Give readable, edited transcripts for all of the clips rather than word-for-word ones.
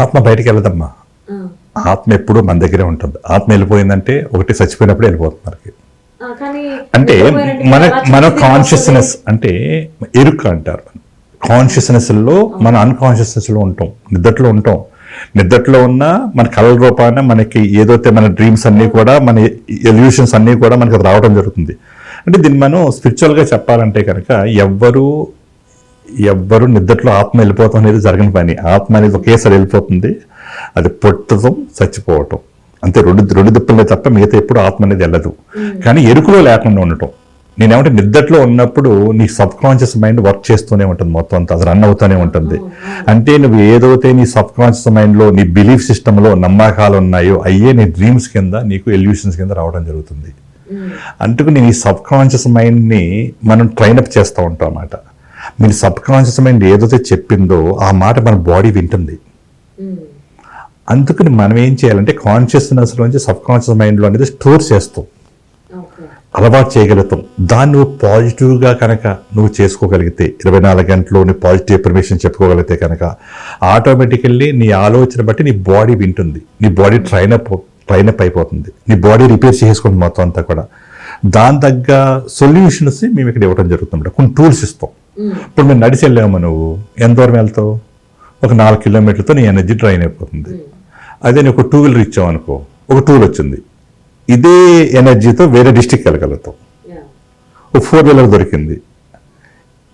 ఆత్మ బయటికి వెళ్ళదమ్మా. ఆత్మ ఎప్పుడు మన దగ్గరే ఉంటుంది. ఆత్మ వెళ్ళిపోయిందంటే ఒకటి చచ్చిపోయినప్పుడు వెళ్ళిపోతుంది మనకి. అంటే మన కాన్షియస్నెస్ అంటే ఎరుక అంటారు. కాన్షియస్నెస్లో మన అన్కాన్షియస్నెస్లో ఉంటాం, నిద్రలో ఉంటాం. నిద్రలో ఉన్న మన కళల రూపాన మనకి ఏదైతే మన డ్రీమ్స్ అన్నీ కూడా, మన ఎల్యూషన్స్ అన్నీ కూడా మనకి రావడం జరుగుతుంది. అంటే దీన్ని మనం స్పిరిచువల్గా చెప్పాలంటే కనుక ఎవ్వరు నిద్రలో ఆత్మ వెళ్ళిపోవటం అనేది జరగని పని. ఆత్మ అనేది ఒకేసారి వెళ్ళిపోతుంది, అది పుట్టడం చచ్చిపోవటం అంతే. రెండు దిప్పులే తప్ప మిగతా ఎప్పుడు ఆత్మ అనేది వెళ్ళదు. కానీ ఎరుకులో లేకుండా ఉండటం. నేనేమంటే నిద్రలో ఉన్నప్పుడు నీ సబ్ కాన్షియస్ మైండ్ వర్క్ చేస్తూనే ఉంటుంది, మొత్తం అంతా అది రన్ అవుతూనే ఉంటుంది. అంటే నువ్వు ఏదైతే నీ సబ్ కాన్షియస్ మైండ్లో నీ బిలీఫ్ సిస్టంలో నమ్మకాలు ఉన్నాయో అయ్యే నీ డ్రీమ్స్ కింద, నీకు ఎల్యూషన్స్ కింద రావడం జరుగుతుంది. అందుకని నీ సబ్ కాన్షియస్ మైండ్ని మనం ట్రైనప్ చేస్తూ ఉంటాం అన్నమాట. మీరు సబ్ కాన్షియస్ మైండ్ ఏదైతే చెప్పిందో ఆ మాట మన బాడీ వింటుంది. అందుకని మనం ఏం చేయాలంటే కాన్షియస్నెస్లోంచి సబ్ కాన్షియస్ మైండ్లో అనేది స్టోర్ చేస్తాం, అలవాటు చేయగలుగుతాం. దాన్ని నువ్వు పాజిటివ్గా కనుక నువ్వు చేసుకోగలిగితే, 24 గంటలు నీ పాజిటివ్ ఎఫర్మేషన్ చెప్పుకోగలిగితే కనుక ఆటోమేటికల్లీ నీ ఆలోచన బట్టి నీ బాడీ వింటుంది. నీ బాడీ ట్రైనప్ అయిపోతుంది. నీ బాడీ రిపేర్ చేసుకుంటుంది మొత్తం అంతా కూడా. దాని తగ్గ సొల్యూషన్స్ మేము ఇక్కడ ఇవ్వడం జరుగుతుంది. కొన్ని టూల్స్ ఇస్తాం. ఇప్పుడు మేము నడిచి వెళ్ళాము, నువ్వు ఎంత దూరం వెళ్తావు? ఒక 4 కిలోమీటర్లతో నీ ఎనర్జీ డ్రైన్ అయిపోతుంది. అదే నువ్వు ఒక 2 వీలర్ ఇచ్చావు అనుకో, ఒక టూల్ వచ్చింది, ఇదే ఎనర్జీతో వేరే డిస్టిక్ వెళ్ళగలుగుతాం. ఒక 4 వీలర్ దొరికింది,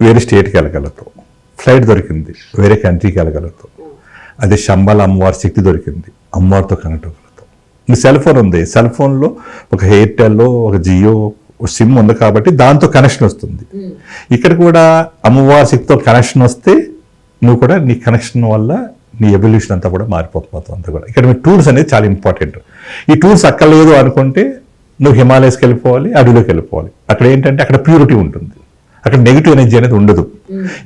వేరే స్టేట్కి వెళ్ళగలుగుతాం. ఫ్లైట్ దొరికింది, వేరే కంట్రీకి వెళ్ళగలుగుతాం. అదే శంబాల అమ్మవారి శక్తి దొరికింది, అమ్మవారితో కనెక్ట్ అవ్వగలుగుతాం. నీ సెల్ ఫోన్ ఉంది, సెల్ ఫోన్లో ఒక ఎయిర్టెల్, ఒక జియో, ఒక సిమ్ ఉంది కాబట్టి దాంతో కనెక్షన్ వస్తుంది. ఇక్కడ కూడా అమ్మవారి శక్తితో కనెక్షన్ వస్తే నువ్వు కూడా నీ కనెక్షన్ వల్ల నీ ఎవల్యూషన్ అంతా కూడా మారిపోతుంది అంతా కూడా. ఇక్కడ మీ టూల్స్ అనేది చాలా ఇంపార్టెంట్. ఈ టూల్స్ అక్కర్లేదు అనుకుంటే నువ్వు హిమాలయస్కి వెళ్ళిపోవాలి, అడవిలోకి వెళ్ళిపోవాలి. అక్కడ ఏంటంటే అక్కడ ప్యూరిటీ ఉంటుంది, అక్కడ నెగిటివ్ ఎనర్జీ అనేది ఉండదు.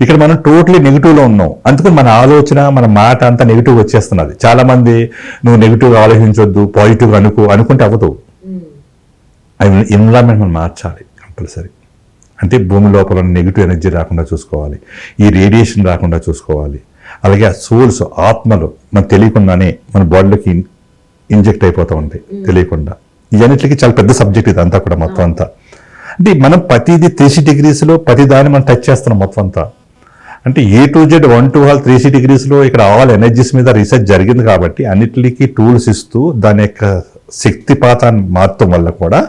ఇక్కడ మనం టోటలీ నెగిటివ్లో ఉన్నాం. అందుకని మన ఆలోచన, మన మాట అంతా నెగిటివ్ వచ్చేస్తున్నది. చాలా మంది నువ్వు నెగిటివ్గా ఆలోచించొద్దు, పాజిటివ్గా అనుకుంటే అవ్వదు. అవి ఎన్విరాన్మెంట్ మనం మార్చాలి కంపల్సరీ. అంటే భూమి లోపల నెగిటివ్ ఎనర్జీ రాకుండా చూసుకోవాలి, ఈ రేడియేషన్ రాకుండా చూసుకోవాలి. అలాగే ఆ సోల్స్, ఆత్మలు మనకు తెలియకుండానే మన బాడీలోకి ఇంజెక్ట్ అయిపోతూ ఉంటాయి తెలియకుండా. ఇవన్నిటికి చాలా పెద్ద సబ్జెక్ట్ ఇది అంతా కూడా మొత్తం అంతా. అంటే మనం ప్రతిదీ 360 డిగ్రీస్లో ప్రతి దాన్ని మనం టచ్ చేస్తున్నాం మొత్తం అంతా. అంటే A to Z 1 to all 360 డిగ్రీస్లో ఇక్కడ ఆల్ ఎనర్జీస్ మీద రీసెర్చ్ జరిగింది కాబట్టి అన్నిటికీ టూల్స్ ఇస్తూ దాని యొక్క శక్తిపాతాన్ని మార్చడం వల్ల కూడా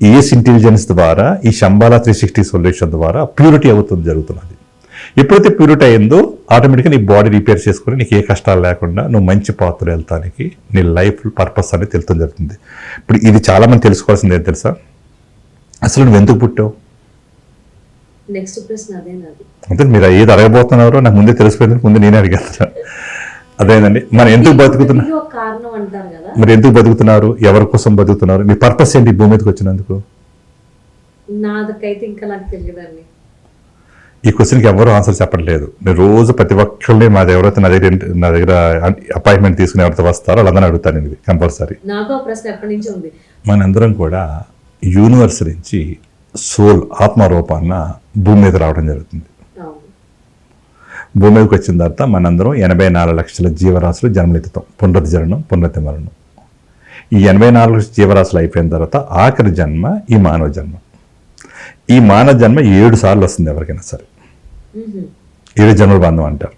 ఏస్ ఇంటెలిజెన్స్ ద్వారా ఈ శంబాలా 360 సొల్యూషన్ ద్వారా ప్యూరిటీ అవుతుంది జరుగుతున్నది. ఎప్పుడైతే ప్యూరిటీ అయిందో ఆటోమేటిక్గా నీ బాడీ రిపేర్ చేసుకుని నీకు ఏ కష్టాలు లేకుండా నువ్వు మంచి పాత్ర వెళ్తానికి నీ లైఫ్ పర్పస్ అనేది తెలుస్తుంది జరుగుతుంది. ఇప్పుడు ఇది చాలా మంది తెలుసుకోవాల్సింది ఏం తెలుసా? అసలు నువ్వు ఎందుకు పుట్టావు? నెక్స్ట్ ప్రశ్న అదేనండి. అంటే మీరు ఏది అడగబోతున్నారో నాకు ముందే తెలిసిపోయింది, ముందు నేనే అడిగేస్తాను. అదేనండి, మనం ఎందుకు బతుకుతున్నా, మరి ఎందుకు బతుకుతున్నారు, ఎవరి కోసం బతుకుతున్నారు, మీ పర్పస్ ఏంటి భూమి మీదకి వచ్చినందుకు? నాదకైతే ఇంకా నాకు తెలియదండి. ఈ క్వశ్చన్కి ఎవరు ఆన్సర్ చెప్పట్లేదు. నేను రోజు ప్రతి ఒక్కరిని మాది ఎవరైతే నా దగ్గర అపాయింట్మెంట్ తీసుకుని ఎవరైతే వస్తారో వాళ్ళందరూ అడుగుతాను ఇది కంపల్సరీ. నాకు ప్రశ్న ఎప్పటి నుంచి ఉంది. మనందరం కూడా యూనివర్స్ నుంచి సోల్, ఆత్మరూపాన్న భూమి మీద రావడం జరుగుతుంది. భూమి మీదకి వచ్చిన తర్వాత మనందరం 84 లక్షల జీవరాశులు జన్మలెత్తుతాం. పునరుద్ధరణం, పునరుద్ధ మరణం. ఈ 84 లక్షల జీవరాశులు అయిపోయిన తర్వాత ఆఖరి జన్మ ఈ మానవ జన్మ. ఈ మానవ జన్మ 7 సార్లు వస్తుంది ఎవరికైనా సరే. 7 జన్మల బంధం అంటారు.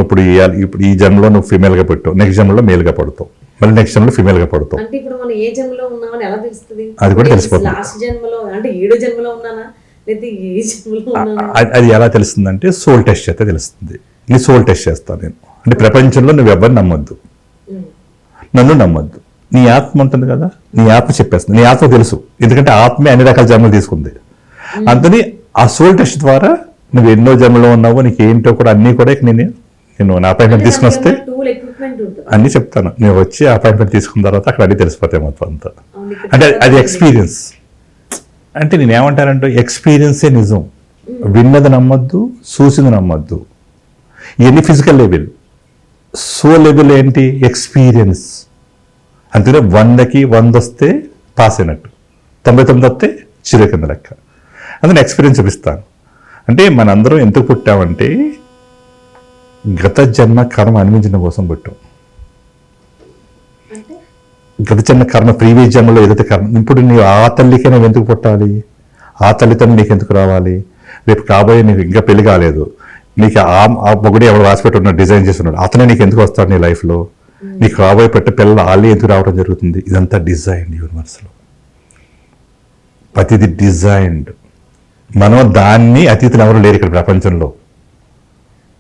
ఇప్పుడు ఈ జన్మలో నువ్వు ఫీమేల్గా పుట్టావు, నెక్స్ట్ జన్మలో మేల్గా పడుతావు, మళ్ళీ నెక్స్ట్ జన్మలో ఫీమేల్గా పడుతావు. అది కూడా తెలిసిపోతుంది. అది ఎలా తెలుస్తుందంటే సోల్ టెస్ట్ చేస్తే తెలుస్తుంది. నీ సోల్ టెస్ట్ చేస్తాను నేను. అంటే ప్రపంచంలో నువ్వు ఎవరిని నమ్మొద్దు, నన్ను నమ్మొద్దు. నీ ఆత్మ ఉంటుంది కదా, నీ ఆత్మ చెప్పేస్తుంది. నీ ఆత్మ తెలుసు, ఎందుకంటే ఆత్మే అన్ని రకాల జన్మలు తీసుకుంది. అందుకని ఆ సోల్ టెస్ట్ ద్వారా నువ్వు ఎన్నో జన్మలో ఉన్నావో నీకు ఏంటో కూడా అన్నీ కూడా నేను నా అపాయింట్మెంట్ తీసుకుని వస్తే అన్నీ చెప్తాను. నేను వచ్చి అపాయింట్మెంట్ తీసుకున్న తర్వాత అక్కడ అన్నీ తెలిసిపోతాయి మొత్తం అంతా. అంటే అది ఎక్స్పీరియన్స్. అంటే నేను ఏమంటానంటే ఎక్స్పీరియన్సే నిజం. విన్నది నమ్మొద్దు, చూసింది నమ్మొద్దు. ఇవన్నీ ఫిజికల్ లెవెల్. సోల్ లెవెల్ ఏంటి? ఎక్స్పీరియన్స్. అందుకనే 100కి 100 వస్తే పాస్ అయినట్టు, 99 వస్తే చిరు కింద లెక్క. అందుకని ఎక్స్పీరియన్స్ చూపిస్తాను. అంటే మనందరం ఎందుకు పుట్టామంటే గత జన్మ కర్మ అనిపించడం కోసం పుట్టాం. అంటే గత జన్మ కర్మ ప్రీవియస్ జన్మలో ఏదైతే కర్మ, ఇప్పుడు నీ ఆ తల్లికే నువ్వు ఎందుకు పుట్టాలి, ఆ తల్లితో నీకు ఎందుకు రావాలి, రేపు కాబోయే నీకు ఇంకా పెళ్లి కాలేదు, నీకు ఆ మొగుడు ఎవరు రాసిపెట్టి ఉన్నాడు, డిజైన్ చేస్తున్నాడు, అతనే నీకు ఎందుకు వస్తాడు నీ లైఫ్లో, నీకు కాబోయే పెట్టే పిల్లలు వాళ్ళే ఎందుకు రావడం జరుగుతుంది. ఇదంతా డిజైన్ యూనివర్స్లో, ప్రతిది డిజైన్డ్. మనం దాన్ని అతీతులు ఎవరు లేరు ఇక్కడ ప్రపంచంలో.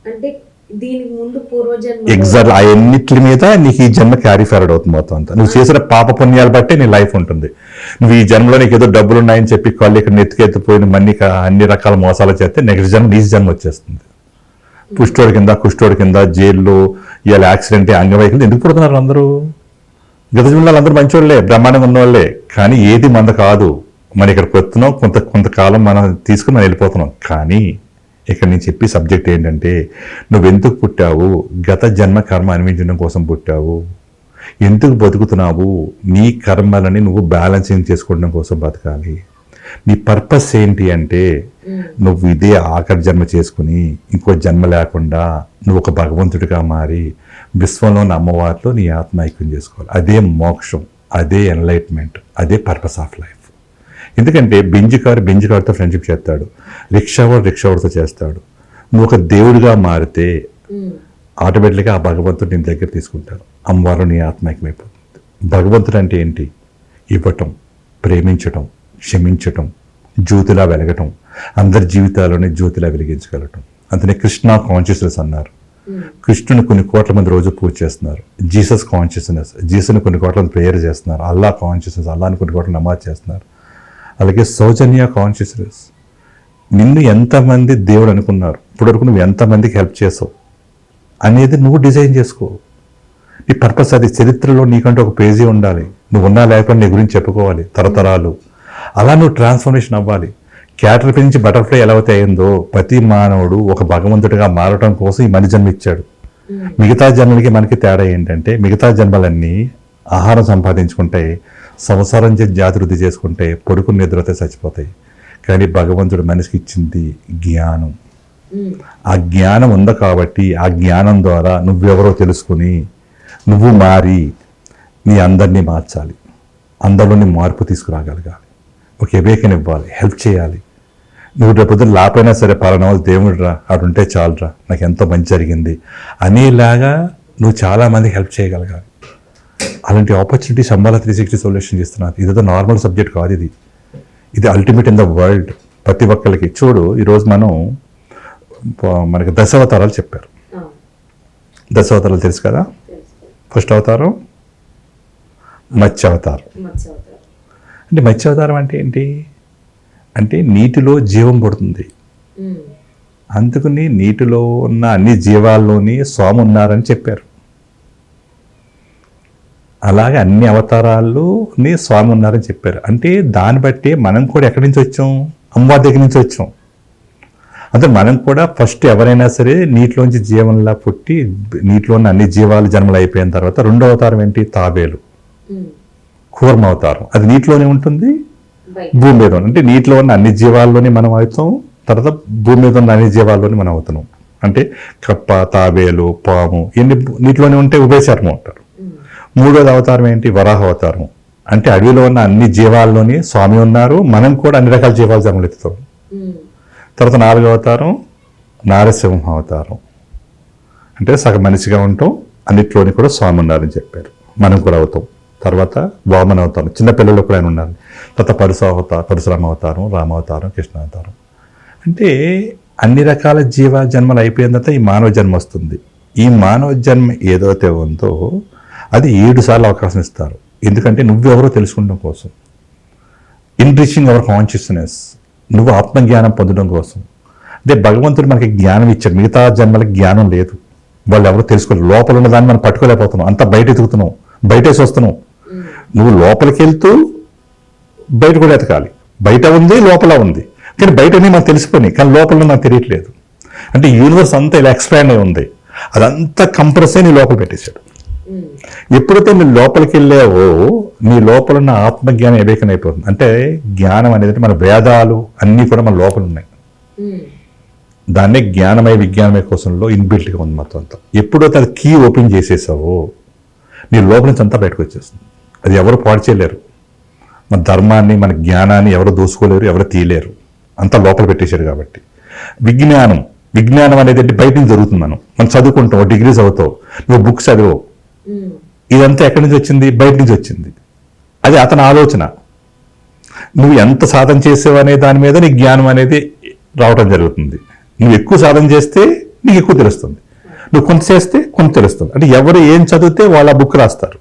అంటే దీనికి ముందు పూర్వజన్మ ఎగ్జాక్ట్ ఆ ఎన్నిటి మీద నీకు ఈ జన్మ క్యారీ ఫార్వర్డ్ అవుతుంది మొత్తం అంతా. నువ్వు చేసిన పాప పుణ్యాలు బట్టే నీ లైఫ్ ఉంటుంది. నువ్వు ఈ జన్మలో నీకు ఏదో డబ్బులు ఉన్నాయని చెప్పి కళ్ళు ఇక్కడ నెత్తికెత్తిపోయిన అన్ని రకాల మోసాలు చేస్తే నెక్స్ట్ జన్మ నీ జన్మ వచ్చేస్తుంది. కుష్ఠోడి కింద జైల్లో, ఇవాళ యాక్సిడెంట్, అంగవైకల్యం ఎందుకు పుడుతున్నారు అందరూ? గత జన్మలు అందరూ మంచివాళ్ళే, బ్రహ్మాండంగా ఉన్నవాళ్ళే, కానీ ఏది మంద కాదు. మనం ఇక్కడికి వస్తున్నాం, కొంతకాలం మనం తీసుకుని మనం వెళ్ళిపోతున్నాం. కానీ ఇక్కడ నేను చెప్పే సబ్జెక్ట్ ఏంటంటే, నువ్వెందుకు పుట్టావు, గత జన్మ కర్మ అనిపించడం కోసం పుట్టావు, ఎందుకు బతుకుతున్నావు, నీ కర్మలని నువ్వు బ్యాలెన్సింగ్ చేసుకోవడం కోసం బతకాలి. నీ పర్పస్ ఏంటి అంటే, నువ్వు ఇదే ఆఖరి జన్మ చేసుకుని ఇంకో జన్మ లేకుండా నువ్వు ఒక భగవంతుడిగా మారి విశ్వంలోని అమ్మవారిలో నీ ఆత్మైక్యం చేసుకోవాలి. అదే మోక్షం, అదే ఎన్లైట్మెంట్, అదే పర్పస్ ఆఫ్ లైఫ్. ఎందుకంటే బెంజికారుతో ఫ్రెండ్షిప్ చేస్తాడు, రిక్షావాడితో చేస్తాడు. నువ్వు ఒక దేవుడిగా మారితే ఆటోమేటిక్గా ఆ భగవంతుడు నీ దగ్గర తీసుకుంటాడు, అమ్మవారు నీ ఆత్మైక్యమైపోతుంది. భగవంతుడు అంటే ఏంటి? ఇవ్వటం, ప్రేమించటం, క్షమించటం, జ్యోతిలా వెలగటం, అందరి జీవితాల్లోనే జ్యోతిలా వెలిగించగలటం. అంతనే కృష్ణ కాన్షియస్నెస్ అన్నారు. కృష్ణుని కొన్ని కోట్ల మంది రోజు పూజ చేస్తున్నారు. జీసస్ కాన్షియస్నెస్, జీసస్ని కొన్ని కోట్ల మంది ప్రేయర్ చేస్తున్నారు. అల్లా కాన్షియస్నెస్, అల్లాని కొన్ని కోట్ల నమాజ్ చేస్తున్నారు. అలాగే సౌజన్య కాన్షియస్నెస్, నిన్ను ఎంతమంది దేవుడు అనుకున్నారు, ఇప్పటివరకు నువ్వు ఎంతమందికి హెల్ప్ చేసావు అనేది నువ్వు డిజైన్ చేసుకో. నీ పర్పస్ అది. చరిత్రలో నీకంటూ ఒక పేజీ ఉండాలి, నువ్వు ఉన్నా లేకపోతే నీ గురించి చెప్పుకోవాలి తరతరాలు. అలా నువ్వు ట్రాన్స్ఫర్మేషన్ అవ్వాలి. క్యాటర్పిల్ నుంచి బటర్ఫ్లై ఎలా అయితే అయిందో, ప్రతి మానవుడు ఒక భగవంతుడిగా మారటం కోసం ఈ మనిషి జన్మ ఇచ్చాడు. మిగతా జన్మలకి మనకి తేడా ఏంటంటే, మిగతా జన్మలన్నీ ఆహారం సంపాదించుకుంటే, సంసారం జాతి వృద్ధి చేసుకుంటే, పడుకుని నిద్రతో చచ్చిపోతాయి. కానీ భగవంతుడు మనిషికి ఇచ్చింది జ్ఞానం. ఆ జ్ఞానం ఉంది కాబట్టి ఆ జ్ఞానం ద్వారా నువ్వెవరో తెలుసుకుని నువ్వు మారి నీ అందరినీ మార్చాలి, అందరిలోని మార్పు తీసుకురాగలగాలి, ఒక ఎవేకన్ ఇవ్వాలి, హెల్ప్ చేయాలి. నువ్వు రేపు లాపైనా సరే పలానా దేవుడు రా, ఆడుంటే చాలురా, నాకు ఎంతో మంచి జరిగింది అనేలాగా నువ్వు చాలామందికి హెల్ప్ చేయగలగాలి. అలాంటి ఆపర్చునిటీస్ అంబాలా 360 సొల్యూషన్ చేస్తున్నారు. ఇదేదో నార్మల్ సబ్జెక్ట్ కాదు, ఇది అల్టిమేట్ ఇన్ ద వరల్డ్. ప్రతి ఒక్కరికి చూడు, ఈరోజు మనకి దశావతారాలు చెప్పారు. దశావతారాలు తెలుసు కదా. ఫస్ట్ అవతారం మత్స్యావతారం. అంటే మత్స్యావతారం అంటే ఏంటి అంటే, నీటిలో జీవం పడుతుంది, అందుకని నీటిలో ఉన్న అన్ని జీవాల్లోని స్వామి ఉన్నారని చెప్పారు. అలాగే అన్ని అవతారాల్లోని స్వామి ఉన్నారని చెప్పారు. అంటే దాన్ని బట్టి మనం కూడా ఎక్కడి నుంచి వచ్చాం? అమ్మవారి దగ్గర నుంచి వచ్చాం. అంటే మనం కూడా ఫస్ట్ ఎవరైనా సరే నీటిలోంచి జీవంలా పుట్టి, నీటిలో ఉన్న అన్ని జీవాలు జన్మలు అయిపోయిన తర్వాత రెండో అవతారం ఏంటి? తాబేలు, కూర్మ అవతారం. అది నీటిలోనే ఉంటుంది, భూమి మీద. అంటే నీటిలో ఉన్న అన్ని జీవాల్లోనే మనం అవుతాం, తర్వాత భూమి మీద ఉన్న అన్ని జీవాల్లోనే మనం అవుతున్నాం. అంటే కప్ప, తాబేలు, పాము ఇవన్నీ నీటిలోనే ఉంటే ఉభయచర్మం ఉంటారు. మూడోది అవతారం ఏంటి? వరాహ అవతారం. అంటే అడవిలో ఉన్న అన్ని జీవాల్లోని స్వామి ఉన్నారు, మనం కూడా అన్ని రకాల జీవాలు జన్మలు ఎత్తుతాం. తర్వాత నాలుగో అవతారం నారసింహ అవతారం. అంటే సగం మనిషిగా ఉంటాం, అన్నిట్లోని కూడా స్వామి ఉన్నారని చెప్పారు, మనం కూడా అవుతాం. తర్వాత వామన అవతారం, చిన్నపిల్లలు కూడా ఆయన ఉన్నారు. తర్వాత పరశురామ అవతారం, రామావతారం, కృష్ణ అవతారం. అంటే అన్ని రకాల జీవ జన్మలు అయిపోయిన తర్వాత ఈ మానవ జన్మ వస్తుంది. ఈ మానవ జన్మ ఏదైతే ఉందో అది 7 సార్లు అవకాశం ఇస్తారు. ఎందుకంటే నువ్వెవరో తెలుసుకోవడం కోసం, ఇన్రిచింగ్ అవర్ కాన్షియస్నెస్, నువ్వు ఆత్మజ్ఞానం పొందడం కోసం. అంటే భగవంతుడు మనకి జ్ఞానం ఇచ్చాడు, మిగతా జన్మలకి జ్ఞానం లేదు. వాళ్ళు ఎవరో తెలుసుకోలేదు, లోపల ఉన్న దాన్ని మనం పట్టుకోలేకపోతున్నాం, అంతా బయట ఎదుగుతున్నాం, బయటేసి వస్తున్నాం. నువ్వు లోపలికి వెళ్తూ బయట కూడా ఎతకాలి. బయట ఉంది, లోపల ఉంది, కానీ బయటనే మనకు తెలిసిపోయి, కానీ లోపల మనకు తెలియట్లేదు. అంటే యూనివర్స్ అంతా ఇలా ఎక్స్పాండ్ అయి ఉంది, అదంతా కంప్రెస్ అయి నీ లోపల పెట్టేశాడు. ఎప్పుడైతే నీ లోపలికి వెళ్ళావో నీ లోపల ఉన్న ఆత్మజ్ఞానం ఏవేకం అయిపోతుంది. అంటే జ్ఞానం అనేది మన వేదాలు అన్నీ కూడా మన లోపల ఉన్నాయి. దాన్నే జ్ఞానమయ విజ్ఞానమయ కోసంలో ఇన్బిల్ట్గా ఉంది మొత్తం అంతా. ఎప్పుడైతే అది కీ ఓపెన్ చేసేసావో నీ లోపల నుంచి అంతా బయటకు వచ్చేస్తుంది. అది ఎవరు పాడు చేయలేరు. మన ధర్మాన్ని మన జ్ఞానాన్ని ఎవరు దోసుకోలేరు, ఎవరు తీయలేరు. అంతా లోపల పెట్టేశారు కాబట్టి. విజ్ఞానం అనేది అంటే బయట నుంచి జరుగుతుంది. మనం చదువుకుంటాం, డిగ్రీ చదువుతావు, నువ్వు బుక్స్ చదివావు, ఇదంతా ఎక్కడి నుంచి వచ్చింది? బయట నుంచి వచ్చింది. అది అతని ఆలోచన. నువ్వు ఎంత సాధన చేసావు అనే దాని మీద నీ జ్ఞానం అనేది రావడం జరుగుతుంది. నువ్వు ఎక్కువ సాధన చేస్తే నీకు ఎక్కువ తెలుస్తుంది, నువ్వు కొంత చేస్తే కొంత తెలుస్తుంది. అంటే ఎవరు ఏం చదివితే వాళ్ళ బుక్ రాస్తారు.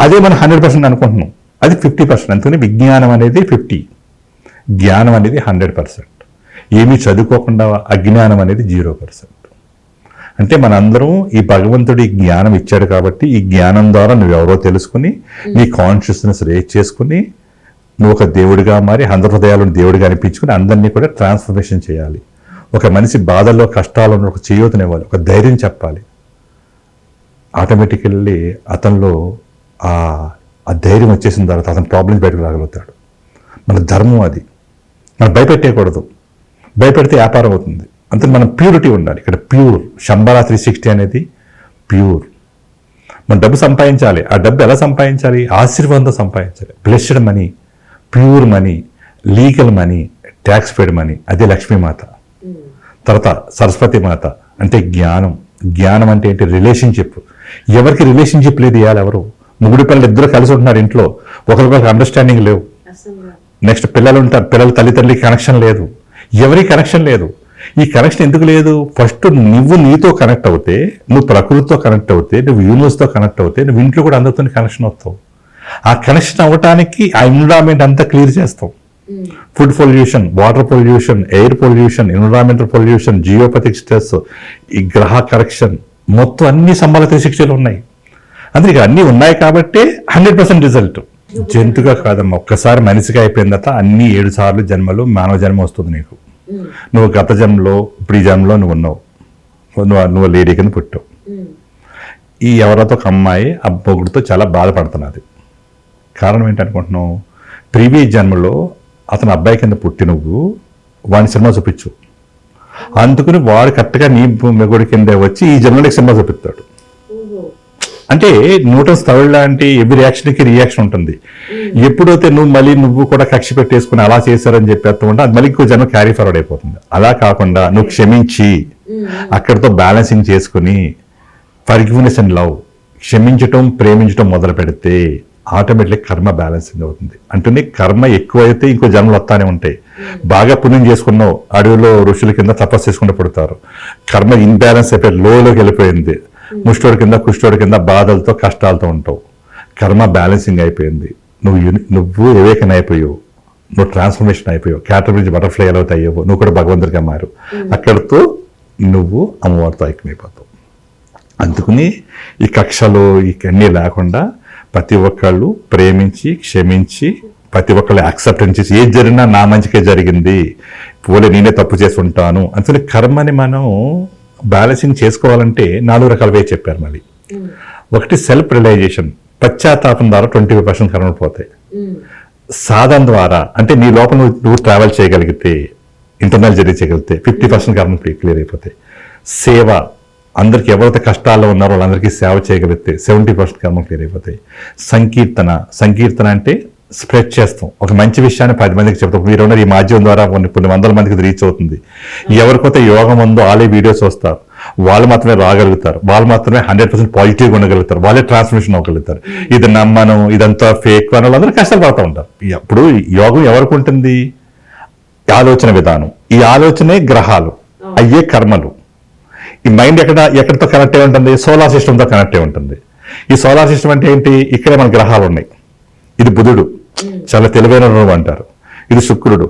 అదే మనం 100% అనుకుంటున్నాం, అది 50%. అందుకని విజ్ఞానం అనేది 50, జ్ఞానం అనేది 100%. ఏమీ చదువుకోకుండా అజ్ఞానం అనేది 0%. అంటే మనందరం ఈ భగవంతుడి జ్ఞానం ఇచ్చాడు కాబట్టి ఈ జ్ఞానం ద్వారా నువ్వెవరో తెలుసుకుని నీ కాన్షియస్నెస్ రేజ్ చేసుకుని నువ్వు ఒక దేవుడిగా మారి 100 హృదయాలను దేవుడిగా అనిపించుకుని అందరినీ కూడా ట్రాన్స్ఫర్మేషన్ చేయాలి. ఒక మనిషి బాధల్లో కష్టాల్లో ఒక చేయూతనివ్వాలి, ఒక ధైర్యం చెప్పాలి. ఆటోమేటికల్లీ అతనిలో ఆ ధైర్యం వచ్చేసిన తర్వాత అతని ప్రాబ్లమ్స్ బయటకు రాగలుగుతాడు. మన ధర్మం అది. మనం భయపెట్టేయకూడదు. భయపెడితే వ్యాపారం అవుతుంది. అంతే మనం ప్యూరిటీ ఉండాలి. ఇక్కడ ప్యూర్ శంబరా 360 అనేది ప్యూర్. మనం డబ్బు సంపాదించాలి. ఆ డబ్బు ఎలా సంపాదించాలి? ఆశీర్వాదంతో సంపాదించాలి. Blessed money, pure money, legal money, tax పేడ్ మనీ. అదే లక్ష్మీమాత. తర్వాత సరస్వతి మాత అంటే జ్ఞానం. జ్ఞానం అంటే ఏంటి? రిలేషన్షిప్. ఎవరికి రిలేషన్షిప్ లేదు ఇవాళ? ఎవరు ముగ్గురు పిల్లలు ఇద్దరు కలిసి ఉంటున్నారు ఇంట్లో, ఒకరికొకరికి అండర్స్టాండింగ్ లేవు. నెక్స్ట్ పిల్లలు ఉంటారు, పిల్లల తల్లిదండ్రులకి కనెక్షన్ లేదు, ఎవరికి కనెక్షన్ లేదు. ఈ కనెక్షన్ ఎందుకు లేదు? ఫస్ట్ నువ్వు నీతో కనెక్ట్ అవుతే, నువ్వు ప్రకృతితో కనెక్ట్ అవుతే, నువ్వు యూనివర్స్తో కనెక్ట్ అవుతే, నువ్వు ఇంట్లో కూడా అందరితో కనెక్షన్ అవుతావు. ఆ కనెక్షన్ అవ్వటానికి ఆ ఎన్విరాన్మెంట్ అంతా క్లియర్ చేస్తావు. Food pollution, water pollution, air pollution, environmental pollution, geopathic stress, ఈ గ్రహ కరెక్షన్, మొత్తం అన్ని సంబాల 360 ఉన్నాయి. అందుకే అన్నీ ఉన్నాయి కాబట్టి 100% రిజల్ట్. జంతుగా కాదమ్మా, ఒక్కసారి మనిషిగా అయిపోయిన తర్వాత అన్ని 7 సార్లు జన్మలు మానవ జన్మ వస్తుంది నీకు. నువ్వు గత జన్మలో ఇప్పుడు ఈ జన్మలో నువ్వు ఉన్నావు, నువ్వు లేడీ కింద పుట్టావు. ఈ ఎవరితో ఒక అమ్మాయి అబ్బొగుడితో చాలా బాధపడుతున్నది. కారణం ఏంటనుకుంటున్నావు? ప్రీవియస్ జన్మలో అతను అబ్బాయి కింద పుట్టి నువ్వు వాడిని సినిమా చూపించు, అందుకని వాడు కరెక్ట్గా నీ మెగుడి కింద వచ్చి ఈ జన్మలోకి సినిమా చూపిస్తాడు. అంటే న్యూటన్స్ థర్డ్ లాంటి ఎవ్రీ రియాక్షన్కి రియాక్షన్ ఉంటుంది. ఎప్పుడైతే నువ్వు కూడా కక్ష పెట్టేసుకుని అలా చేశారని చెప్పేస్తూ ఉంటే అది మళ్ళీ ఇంకో జన్మ క్యారీ ఫార్వర్డ్ అయిపోతుంది. అలా కాకుండా నువ్వు క్షమించి అక్కడితో బ్యాలెన్సింగ్ చేసుకుని ఫర్గివ్నెస్ అండ్ లవ్, క్షమించటం ప్రేమించటం మొదలు పెడితే ఆటోమేటిక్ కర్మ బ్యాలెన్సింగ్ అవుతుంది. అంటే కర్మ ఎక్కువైతే ఇంకో జన్మలు వస్తానే ఉంటాయి. బాగా పుణ్యం చేసుకున్నావు, అడవిలో ఋషుల కింద తపస్సు చేసుకుంటూ పుడతారు. కర్మ ఇన్బ్యాలెన్స్ అయిపోయి లోకి వెళ్ళిపోయింది, ముష్టోడి కింద కుష్టోడి కింద బాధలతో కష్టాలతో ఉంటావు. కర్మ బ్యాలెన్సింగ్ అయిపోయింది, నువ్వు వివేకన అయిపోయావు, నువ్వు ట్రాన్స్ఫర్మేషన్ అయిపోయావు. క్యాటర్ నుంచి బటర్ఫ్లై ఎలా అయ్యావు, నువ్వు కూడా భగవంతుడిగా మారు. అక్కడితో నువ్వు అమ్మవారితో ఐక్యమైపోతావు. అందుకని ఈ కక్షలు ఇవన్నీ లేకుండా ప్రతి ఒక్కళ్ళు ప్రేమించి క్షమించి ప్రతి ఒక్కళ్ళు యాక్సెప్టెన్స్ చేసి ఏది జరిగినా నా మంచికే జరిగింది, పోలే నేనే తప్పు చేసి ఉంటాను. అందుకని కర్మని మనం బ్యాలెన్సింగ్ చేసుకోవాలంటే 4 రకాల వే చెప్పారు. మళ్ళీ ఒకటి సెల్ఫ్ రియలైజేషన్, పశ్చాత్తాపం ద్వారా 25% కర్మలు పోతాయి. సాధన ద్వారా అంటే నీ లోపల నువ్వు ట్రావెల్ చేయగలిగితే, ఇంటర్నల్ జర్నీ చేయగలిగితే 50% కర్మలు క్లియర్ అయిపోతాయి. సేవ, అందరికి ఎవరైతే కష్టాల్లో ఉన్నారో వాళ్ళందరికీ సేవ చేయగలిగితే 70% కర్మలు క్లియర్ అయిపోతాయి. సంకీర్తన అంటే స్ప్రెడ్ చేస్తాం, ఒక మంచి విషయాన్ని 10 మందికి చెప్తాం. మీరు ఈ మాధ్యమం ద్వారా కొన్ని వందల మందికి రీచ్ అవుతుంది. ఎవరికైతే యోగం ఉందో వాళ్ళే వీడియోస్ వస్తారు, వాళ్ళు మాత్రమే రాగలుగుతారు, వాళ్ళు మాత్రమే 100% పాజిటివ్గా ఉండగలుగుతారు, వాళ్ళే ట్రాన్స్ఫర్మేషన్ అవ్వగలుగుతారు. ఇది నమ్మను, ఇదంతా ఫేక్ అని వాళ్ళందరూ కష్టాలు పడుతూ ఉంటారు. అప్పుడు యోగం ఎవరికి ఉంటుంది? ఆలోచన విధానం, ఈ ఆలోచనే గ్రహాలు, అయ్యే కర్మలు. ఈ మైండ్ ఎక్కడితో కనెక్ట్ అయి ఉంటుంది? సోలార్ సిస్టమ్తో కనెక్ట్ అయి ఉంటుంది. ఈ సోలార్ సిస్టమ్ అంటే ఏంటి? ఇక్కడే మన గ్రహాలు ఉన్నాయి. ఇది బుధుడు, చాలా తెలివైన రోజు అంటారు. ఇది శుక్రుడు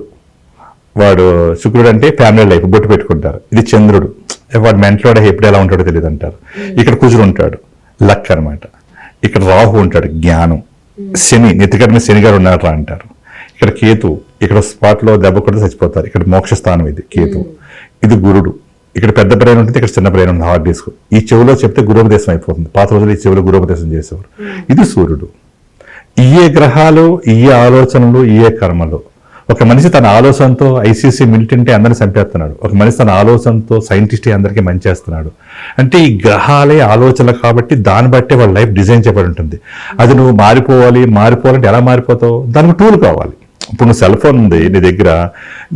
అంటే ఫ్యామిలీ లైఫ్, బొట్టు పెట్టుకుంటారు. ఇది చంద్రుడు, వాడు మెంటలోడ ఎప్పుడు ఎలా ఉంటాడో తెలియదు అంటారు. ఇక్కడ కుజుడు ఉంటాడు, లక్ అనమాట. ఇక్కడ రాహు ఉంటాడు, జ్ఞానం. శని, నెత్తికట్టిన శని గారు ఉన్నారా అంటారు. ఇక్కడ కేతు, ఇక్కడ స్పాట్లో దెబ్బ కొడితే చచ్చిపోతారు. ఇక్కడ మోక్షస్థానం ఇది కేతు. ఇది గురుడు, ఇక్కడ పెద్ద బ్రెయిన్ ఉంటుంది, ఇక్కడ చిన్న బ్రెయిన్ ఉంటుంది, హార్డ్ డిస్క్. ఈ చెవిలో చెప్తే గురోపదేశం అయిపోతుంది. పాత రోజులు ఈ చెవిలో గురోపదేశం చేసేవారు. ఇది సూర్యుడు. ఇయే గ్రహాలు, ఇయే ఆలోచనలు, ఇయే కర్మలు. ఒక మనిషి తన ఆలోచనతో ఐసీసీ మిలిటెంటే అందరిని చంపేస్తున్నాడు, ఒక మనిషి తన ఆలోచనతో సైంటిస్టే అందరికీ మంచి చేస్తున్నాడు. అంటే ఈ గ్రహాలే ఆలోచనలు కాబట్టి దాన్ని బట్టే వాళ్ళ లైఫ్ డిజైన్ చేయబడి ఉంటుంది. అది నువ్వు మారిపోవాలంటే ఎలా మారిపోతావు? దానికి టూల్ కావాలి. ఇప్పుడు నువ్వు సెల్ ఫోన్ ఉంది నీ దగ్గర,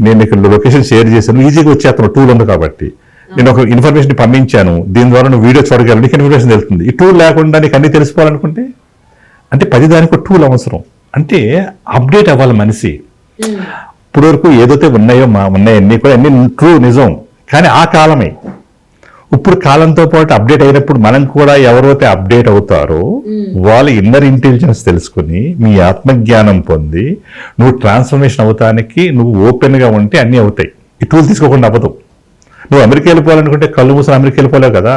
నేను ఇక్కడ లొకేషన్ షేర్ చేశాను, ఈజీగా వచ్చేస్తాను, టూల్ ఉంది కాబట్టి. నేను ఒక ఇన్ఫర్మేషన్ పంపించాను, దీని ద్వారా నువ్వు వీడియో చూడగలవు, నీకు ఇన్ఫర్మేషన్ తెలుస్తుంది. ఈ టూల్ లేకుండా నీకు అన్ని తెలిసిపోవాలనుకుంటే అంటే 10 దానికి ఒక టూల్ అవసరం. అంటే అప్డేట్ అవ్వాలి మనిషి. ఇప్పుడు వరకు ఏదైతే ఉన్నాయన్నీ కూడా అన్ని ట్రూ, నిజం, కానీ ఆ కాలమే. ఇప్పుడు కాలంతో పాటు అప్డేట్ అయినప్పుడు మనం కూడా ఎవరైతే అప్డేట్ అవుతారో వాళ్ళ ఇన్నర్ ఇంటెలిజెన్స్ తెలుసుకుని మీ ఆత్మజ్ఞానం పొంది నువ్వు ట్రాన్స్ఫర్మేషన్ అవుతానికి నువ్వు ఓపెన్గా ఉంటే అన్నీ అవుతాయి. ఈ టూల్ తీసుకోకుండా అవ్వదు. నువ్వు అమెరికా వెళ్ళిపోవాలనుకుంటే కళ్ళు మూసుకొని అమెరికా వెళ్ళిపోలేవు కదా.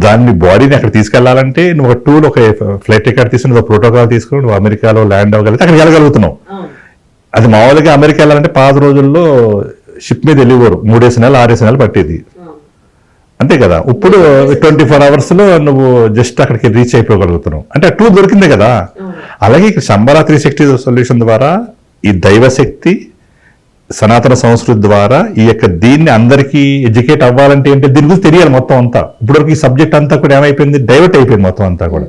దాన్ని బాడీని అక్కడ తీసుకెళ్లాలంటే నువ్వు ఒక టూల్, ఒక ఫ్లైట్ టికెట్ తీసుకుని ఒక ప్రోటోకాల్ తీసుకుని నువ్వు అమెరికాలో ల్యాండ్ అవ్వగలిగితే అక్కడికి వెళ్ళగలుగుతున్నావు. అది మామూలుగా అమెరికా వెళ్ళాలంటే పాత రోజుల్లో షిప్ మీద వెళ్ళేవారు, 3 నెలలు 6 నెలలు పట్టేది, అంతే కదా. ఇప్పుడు 24 hours నువ్వు జస్ట్ అక్కడికి రీచ్ అయిపోగలుగుతున్నావు. అంటే ఆ టూల్ దొరికిందే కదా. అలాగే ఇక్కడ శంబరా 360 సొల్యూషన్ ద్వారా ఈ దైవశక్తి సనాతన సంస్కృతి ద్వారా ఈ యొక్క దీన్ని అందరికీ ఎడ్యుకేట్ అవ్వాలంటే ఏంటి, దీని గురించి తెలియాలి మొత్తం అంతా. ఇప్పటివరకు ఈ సబ్జెక్ట్ అంతా కూడా ఏమైపోయింది, డైవర్ట్ అయిపోయింది మొత్తం అంతా కూడా.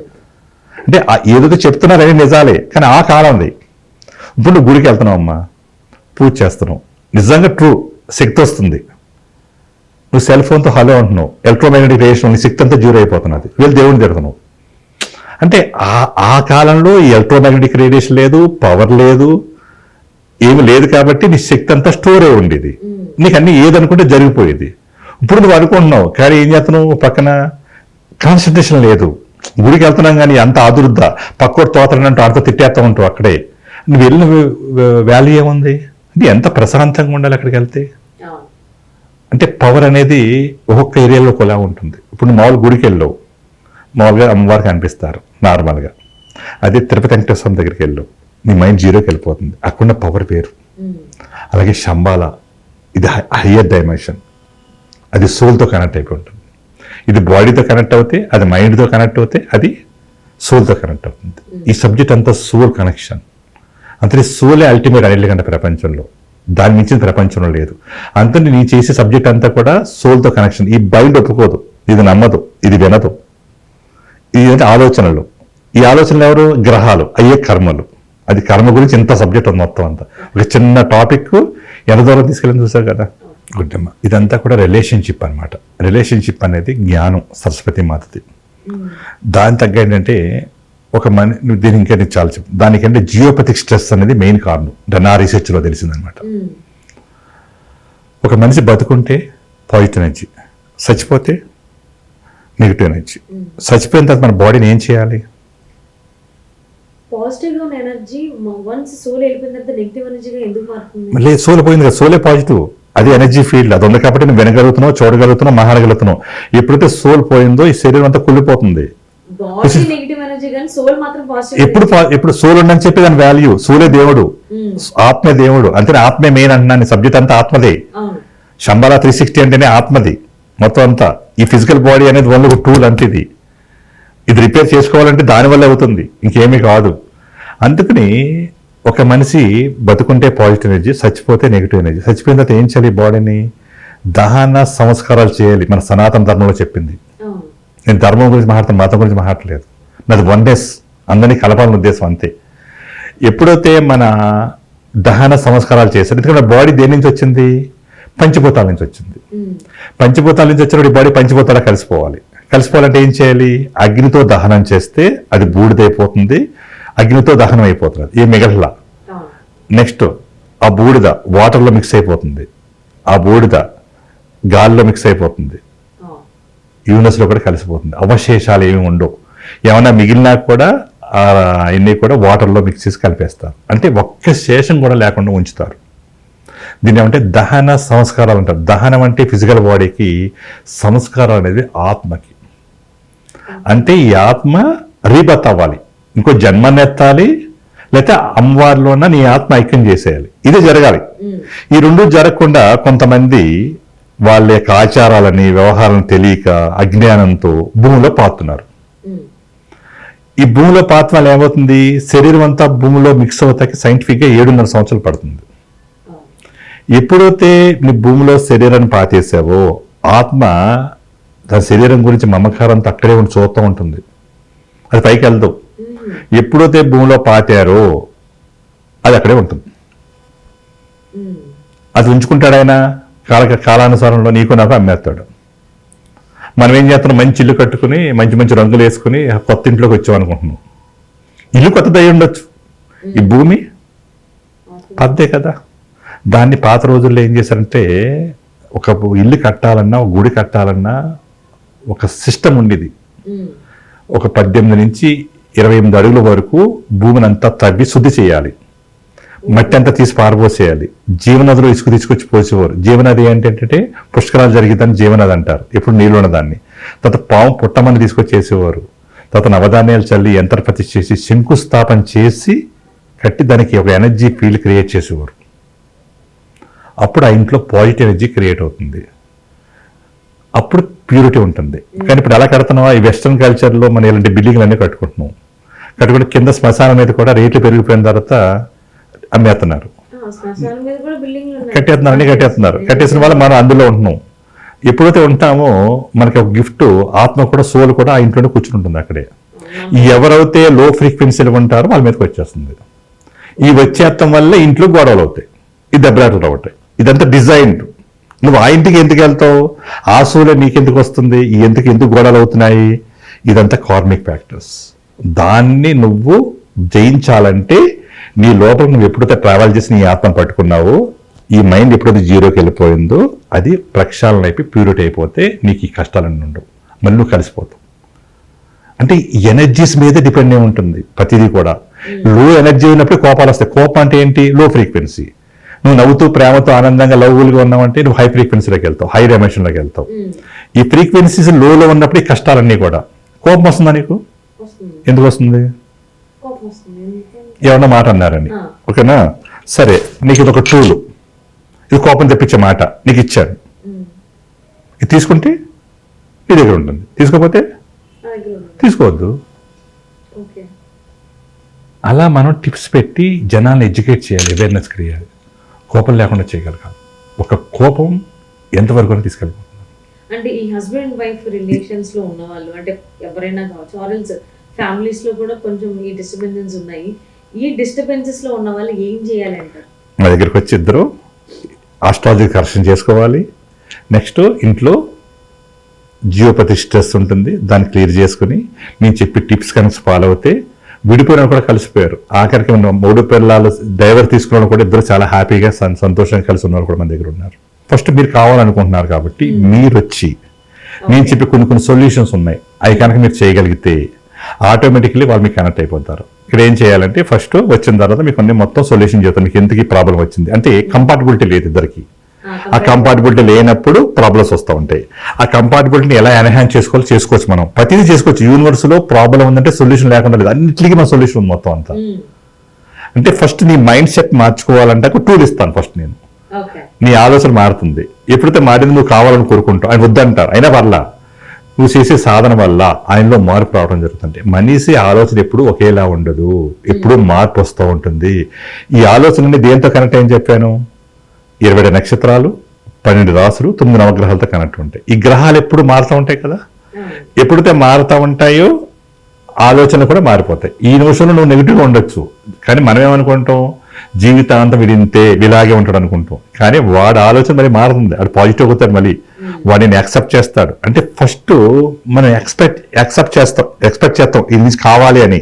అంటే ఏదైతే చెప్తున్నారు అవి నిజాలే, కానీ ఆ కాలంది. ఇప్పుడు నువ్వు గుడికి వెళ్తున్నావు అమ్మా, పూజ చేస్తున్నావు, నిజంగా ట్రూ శక్తి వస్తుంది. నువ్వు సెల్ ఫోన్తో హలో అంటున్నావు, ఎలక్ట్రోమాగ్నెటిక్ రేడియేషన్ శక్తి అంతా జీరో అయిపోతున్నది, వీళ్ళు దేవుడిని తిడుతున్నావు. అంటే ఆ కాలంలో ఈ ఎలక్ట్రోమాగ్నెటిక్ రేడియేషన్ లేదు, పవర్ లేదు, ఏమి లేదు కాబట్టి నీ శక్తి అంతా స్టోర్ అయి ఉండేది. నీకు అన్ని ఏదనుకుంటే జరిగిపోయేది. ఇప్పుడు నువ్వు అనుకుంటున్నావు, కానీ ఏం చేస్తున్నావు, పక్కన కాన్సన్ట్రేషన్ లేదు. గుడికి వెళ్తున్నాం కానీ అంత ఆదురుద్ద, పక్కోటి తోతనంటూ ఆడితో తిట్టేస్తా ఉంటావు అక్కడే. నువ్వు వెళ్ళిన వాల్యూ ఏముంది? అంటే ఎంత ప్రశాంతంగా ఉండాలి అక్కడికి వెళ్తే. అంటే పవర్ అనేది ఒక్కొక్క ఏరియాలో ఒకలా ఉంటుంది. ఇప్పుడు నువ్వు మామూలు గుడికి వెళ్ళావు, మామూలుగా అమ్మవారికి అనిపిస్తారు నార్మల్గా. అదే తిరుపతి వెంకటేశ్వరం దగ్గరికి వెళ్ళావు, నీ మైండ్ జీరోకి వెళ్ళిపోతుంది. అక్కడున్న పవర్ వేరు. అలాగే శంబాల, ఇది హయ్యర్ డైమెన్షన్, అది సోల్తో కనెక్ట్ అయిపోయి ఉంటుంది. ఇది బాడీతో కనెక్ట్ అవుతే, అది మైండ్తో కనెక్ట్ అవుతే, అది సోల్తో కనెక్ట్ అవుతుంది. ఈ సబ్జెక్ట్ అంతా సోల్ కనెక్షన్. అంతే సోలే అల్టిమేట్ అన్నిటికంటే ప్రపంచంలో, దాని మించిన ప్రపంచంలో లేదు. అంతే నీ చేసే సబ్జెక్ట్ అంతా కూడా సోల్తో కనెక్షన్. ఈ మైండ్ ఒప్పుకోదు, ఇది నమ్మదు, ఇది వినదు. ఇది అంటే ఆలోచనలు. ఈ ఆలోచనలు ఎవరు? గ్రహాలు, అయ్యే కర్మలు. అది కర్మ గురించి ఇంత సబ్జెక్ట్ ఉంది మొత్తం అంతా. ఒక చిన్న టాపిక్ ఎంత దూరం తీసుకెళ్ళని చూసావు కదా. గుడ్డమ్మ, ఇదంతా కూడా రిలేషన్షిప్ అనమాట. రిలేషన్షిప్ అనేది జ్ఞానం, సరస్వతి మాతది. దాని తగ్గ ఏంటంటే ఒక దీని ఇంకా చాలా చెప్పు. దానికంటే జియోపతిక్ స్ట్రెస్ అనేది మెయిన్ కారణం. నా రీసెర్చ్లో తెలిసిందనమాట. ఒక మనిషి బతుకుంటే పాజిటివ్ ఎనర్జీ, చచ్చిపోతే నెగిటివ్ ఎనర్జీ. చచ్చిపోయిన తర్వాత మన బాడీని ఏం చేయాలి? పాజిటివ్ గా ఎనర్జీ వన్స్ సోల్ వెళ్ళిపోయిన తర్వాత నెగిటివ్ ఎనర్జీగా ఎందుకు మారుతుంది? మళ్ళీ సోల్ పోయింది కదా, సోలే పాజిటివ్, అది ఎనర్జీ ఫీల్డ్. అది ఉంది కాబట్టి నువ్వు వినగలుగుతున్నావు, చూడగలుగుతున్నావు, మాట్లాడగలుగుతున్నావు. ఎప్పుడైతే సోల్ పోయిందో ఈ శరీరం అంతా కుళ్ళిపోతుంది. బాడీ నెగిటివ్ ఎనర్జీ కానీ సోల్ మాత్రం పాజిటివ్. ఎప్పుడు సోల్ ఉండని చెప్పి దాని వాల్యూ. సోలే దేవుడు, ఆత్మే దేవుడు. అంతే, ఆత్మే మెయిన్ అంటున్నాను. సబ్జెక్ట్ అంతా ఆత్మదే. శంబాలా 360 అంటేనే ఆత్మది మొత్తం అంతా. ఈ ఫిజికల్ బాడీ అనేది వన్ ఒక టూల్ అంటే ఇది రిపేర్ చేసుకోవాలంటే దానివల్ల అవుతుంది, ఇంకేమీ కాదు. అందుకని ఒక మనిషి బతుకుంటే పాజిటివ్ ఎనర్జీ, చచ్చిపోతే నెగిటివ్ ఎనర్జీ. చచ్చిపోయిన తర్వాత ఏం చేయాలి? బాడీని దహన సంస్కారాలు చేయాలి. మన సనాతన ధర్మంలో చెప్పింది. నేను ధర్మం గురించి మాట్లాడతాను, మతం గురించి మాట్లాడలేదు. నాది వన్డెస్, అందరినీ కలపాలని ఉద్దేశం అంతే. ఎప్పుడైతే మన దహన సంస్కారాలు చేశారు, ఎందుకంటే బాడీ దేని నుంచి వచ్చింది? పంచభూతాల నుంచి వచ్చింది. పంచభూతాల నుంచి వచ్చినప్పుడు బాడీ పంచభూతాలు కలిసిపోవాలంటే ఏం చేయాలి? అగ్నితో దహనం చేస్తే అది బూడిదైపోతుంది, అగ్నితో దహనం అయిపోతుంది, ఏ మిగలలా. నెక్స్ట్ ఆ బూడిద వాటర్లో మిక్స్ అయిపోతుంది, ఆ బూడిద గాలిలో మిక్స్ అయిపోతుంది, యూనివర్స్లో కూడా కలిసిపోతుంది. అవశేషాలు ఏమి ఉండవు. ఏమన్నా మిగిలినా కూడా అన్నీ కూడా వాటర్లో మిక్స్ చేసి కలిపేస్తారు. అంటే ఒక్క శేషం కూడా లేకుండా ఉంచుతారు. దీన్ని ఏమంటే దహన సంస్కారాలు అంటారు. దహనం అంటే ఫిజికల్ బాడీకి, సంస్కారం అనేది ఆత్మకి. అంటే ఈ ఆత్మ రీబర్త్ అవ్వాలి, ఇంకో జన్మనెత్తాలి, లేకపోతే అమ్మవారిలోన నీ ఆత్మ ఐక్యం చేసేయాలి. ఇదే జరగాలి. ఈ రెండు జరగకుండా కొంతమంది వాళ్ళ యొక్క ఆచారాలని, వ్యవహారాలను తెలియక అజ్ఞానంతో భూమిలో పాతున్నారు. ఈ భూమిలో పాతం వల్ల ఏమవుతుంది? శరీరం అంతా భూమిలో మిక్స్ అవుతాకి సైంటిఫిక్గా 7.5 సంవత్సరాలు పడుతుంది. ఎప్పుడైతే నీ భూమిలో శరీరాన్ని పాతేసావో ఆత్మ దాని శరీరం గురించి మమకారంతో అక్కడే ఉండి చూస్తూ ఉంటుంది, అది పైకి వెళ్దు. ఎప్పుడైతే భూమిలో పాతారో అది అక్కడే ఉంటుంది. అది ఉంచుకుంటాడు ఆయన కాలానుసారంలో నీకు నాకు అమ్మేస్తాడు. మనం ఏం చేస్తున్నాం, మంచి ఇల్లు కట్టుకుని మంచి మంచి రంగులు వేసుకుని కొత్త ఇంట్లోకి వచ్చాం అనుకుంటున్నాం. ఇల్లు కొత్తది అయి ఉండొచ్చు, ఈ భూమి పద్దే కదా. దాన్ని పాత రోజుల్లో ఏం చేశారంటే ఒక ఇల్లు కట్టాలన్నా ఒక గుడి కట్టాలన్నా ఒక సిస్టమ్ ఉండేది. ఒక 18 నుంచి 28 అడుగుల వరకు భూమిని అంతా తవ్వి శుద్ధి చేయాలి, మట్టి అంతా తీసి పారబోసేయాలి. జీవనదిలో ఇసుక తీసుకొచ్చి పోసేవారు. జీవనది ఏంటంటే పుష్కరాలు జరిగేదాన్ని జీవనది అంటారు, ఎప్పుడు నీళ్ళు ఉన్నదాన్ని. తర్వాత పాము పుట్టమని తీసుకొచ్చేసేవారు. తర్వాత నవధాన్యాలు చల్లి యంత్రపతి చేసి శంకుస్థాపన చేసి కట్టి దానికి ఒక ఎనర్జీ ఫీల్డ్ క్రియేట్ చేసేవారు. అప్పుడు ఆ ఇంట్లో పాజిటివ్ ఎనర్జీ క్రియేట్ అవుతుంది, అప్పుడు ప్యూరిటీ ఉంటుంది. కానీ ఇప్పుడు ఎలా కడుతున్నావా, ఈ వెస్ట్రన్ కల్చర్లో మనం ఇలాంటి బిల్డింగ్లు అన్నీ కట్టుకుంటున్నాం. కట్టుకుంటే కింద శ్మశానం మీద కూడా రేట్లు పెరిగిపోయిన తర్వాత అమ్మేస్తున్నారు, కట్టేస్తున్నారు, అన్ని కట్టేస్తున్నారు. కట్టేసిన వల్ల మనం అందులో ఉంటున్నాం. ఎప్పుడైతే ఉంటామో మనకి ఒక గిఫ్ట్, ఆత్మ కూడా సోల్ కూడా ఆ ఇంట్లోనే కూర్చుని ఉంటుంది అక్కడే. ఎవరైతే లో ఫ్రీక్వెన్సీలు ఉంటారో వాళ్ళ మీదకి వచ్చేస్తుంది. ఈ వచ్చేస్తాం వల్ల ఇంట్లో గొడవలు అవుతాయి, ఈ దెబ్బలాటలు అవుతాయి. ఇదంతా డిజైన్. నువ్వు ఆ ఇంటికి ఎందుకు వెళ్తావు, ఆ సోలే నీకెందుకు వస్తుంది, ఎందుకు గొడవలు అవుతున్నాయి, ఇదంతా కార్మిక్ ఫ్యాక్టర్స్. దాన్ని నువ్వు జయించాలంటే నీ లోపల నువ్వు ఎప్పుడైతే ట్రావెల్ చేసి నీ ఆత్మ పట్టుకున్నావో, ఈ మైండ్ ఎప్పుడైతే జీరోకి వెళ్ళిపోయిందో అది ప్రక్షాళన అయిపోయి ప్యూరిటీ అయిపోతే నీకు ఈ కష్టాలన్నీ ఉండవు, మళ్ళీ నువ్వు కలిసిపోతావు. అంటే ఎనర్జీస్ మీద డిపెండ్ అయి ఉంటుంది ప్రతిదీ కూడా. లో ఎనర్జీ ఉన్నప్పుడు కోపాలు వస్తాయి. కోపం అంటే ఏంటి, లో ఫ్రీక్వెన్సీ. నువ్వు నవ్వుతూ ప్రేమతో ఆనందంగా లవ్వులుగా ఉన్నావంటే నువ్వు హై ఫ్రీక్వెన్సీలోకి వెళ్తావు, హై డైమెన్షన్లోకి వెళ్తావు. ఈ ఫ్రీక్వెన్సీస్ లోలో ఉన్నప్పుడు ఈ కష్టాలన్నీ కూడా. కోపం వస్తుందా నీకు, ఎందుకు వస్తుంది, ఏమన్నా మాట అన్నారని, ఓకేనా, సరే నీకు ఇది ఒక టూలు, ఇది కోపం తెప్పించే మాట నీకు ఇచ్చాను, ఇది తీసుకుంటే నీ దగ్గర ఉంటుంది, తీసుకోకపోతే తీసుకోవద్దు. అలా మనం టిప్స్ పెట్టి జనాల్ని ఎడ్యుకేట్ చేయాలి, అవేర్నెస్ క్రియాలి. కోపం లేకుండా చేయగలగాలి. ఒక కోపం ఎంతవరకు తీసుకెళ్ళిపోతుంది. అంటే ఈ హస్బెండ్ అండ్ వైఫ్ రిలేషన్స్ లో ఉన్న వాళ్ళు, అంటే ఎవరైనా కావచ్చు, ఆరెల్స్ ఫ్యామిలీస్ లో కూడా కొంచెం ఈ డిస్టర్బెన్సెస్ ఉన్నాయి. ఈ డిస్టర్బెన్సెస్ లో ఉన్న వాళ్ళు ఏం చేయాలి అంటారు? మా దగ్గరికి వచ్చి ఇద్దరు ఆస్ట్రాలజీ కరెక్షన్ చేసుకోవాలి. నెక్స్ట్ ఇంట్లో జియోపతి స్ట్రెస్ ఉంటుంది, దాన్ని క్లియర్ చేసుకుని నేను చెప్పి టిప్స్ కనుక ఫాలో అవుతే విడిపోయిన కూడా కలిసిపోయారు. ఆఖరికి 3 పిల్లలు డ్రైవర్ తీసుకున్న కూడా ఇద్దరు చాలా హ్యాపీగా సంతోషంగా కలిసి ఉన్నారు కూడా మన దగ్గర ఉన్నారు. ఫస్ట్ మీరు కావాలనుకుంటున్నారు కాబట్టి మీరు వచ్చి నేను చెప్పి కొన్ని సొల్యూషన్స్ ఉన్నాయి, అవి కనుక మీరు చేయగలిగితే ఆటోమేటిక్లీ వాళ్ళు మీకు కనెక్ట్ అయిపోతారు. ఇక్కడ ఏం చేయాలంటే ఫస్ట్ వచ్చిన తర్వాత మీకు అన్ని మొత్తం సొల్యూషన్ చేస్తాం. మీకు ఎందుకు ప్రాబ్లం వచ్చింది అంటే కంపాటబిలిటీ లేదు ఇద్దరికి. ఆ కంపాటబిలిటీ లేనప్పుడు ప్రాబ్లమ్స్ వస్తూ ఉంటాయి. ఆ కంపాటబిలిటీని ఎలా ఎన్హాన్స్ చేసుకోవచ్చు మనం ప్రతిదీ చేసుకోవచ్చు. యూనివర్స్ లో ప్రాబ్లం ఉందంటే సొల్యూషన్ లేకుండా లేదు, అన్నింటికి మన సొల్యూషన్ ఉంది మొత్తం అంతా. అంటే ఫస్ట్ నీ మైండ్ సెట్ మార్చుకోవాలంటే ఒక టూల్ ఇస్తాను ఫస్ట్ నేను. నీ ఆలోచన మారుతుంది. ఎప్పుడైతే మారింది నువ్వు కావాలని కోరుకుంటావు, ఆయన వద్దంటారు, అయినా పర్లా నువ్వు చేసే సాధన వల్ల ఆయనలో మార్పు రావడం జరుగుతుంది. మనిషి ఆలోచన ఎప్పుడు ఒకేలా ఉండదు, ఎప్పుడు మార్పు వస్తూ ఉంటుంది. ఈ ఆలోచనని దేంతో కనెక్ట్ అయ్యని చెప్పాను, 20 నక్షత్రాలు, 12 రాసులు, 9 నవగ్రహాలతో కనెక్ట్ ఉంటాయి. ఈ గ్రహాలు ఎప్పుడు మారుతూ ఉంటాయి కదా, ఎప్పుడైతే మారుతూ ఉంటాయో ఆలోచనలు కూడా మారిపోతాయి. ఈ నిమిషంలో నువ్వు నెగిటివ్గా ఉండొచ్చు, కానీ మనం ఏమనుకుంటాం, జీవితాంతం వీడింతే ఇలాగే ఉంటాడు అనుకుంటాం. కానీ వాడి ఆలోచన మరి మారుతుంది, అది పాజిటివ్ అవుతాడు, మళ్ళీ వాడిని యాక్సెప్ట్ చేస్తాడు. అంటే ఫస్ట్ మనం ఎక్సెప్ట్ చేస్తాం ఇది నుంచి కావాలి అని.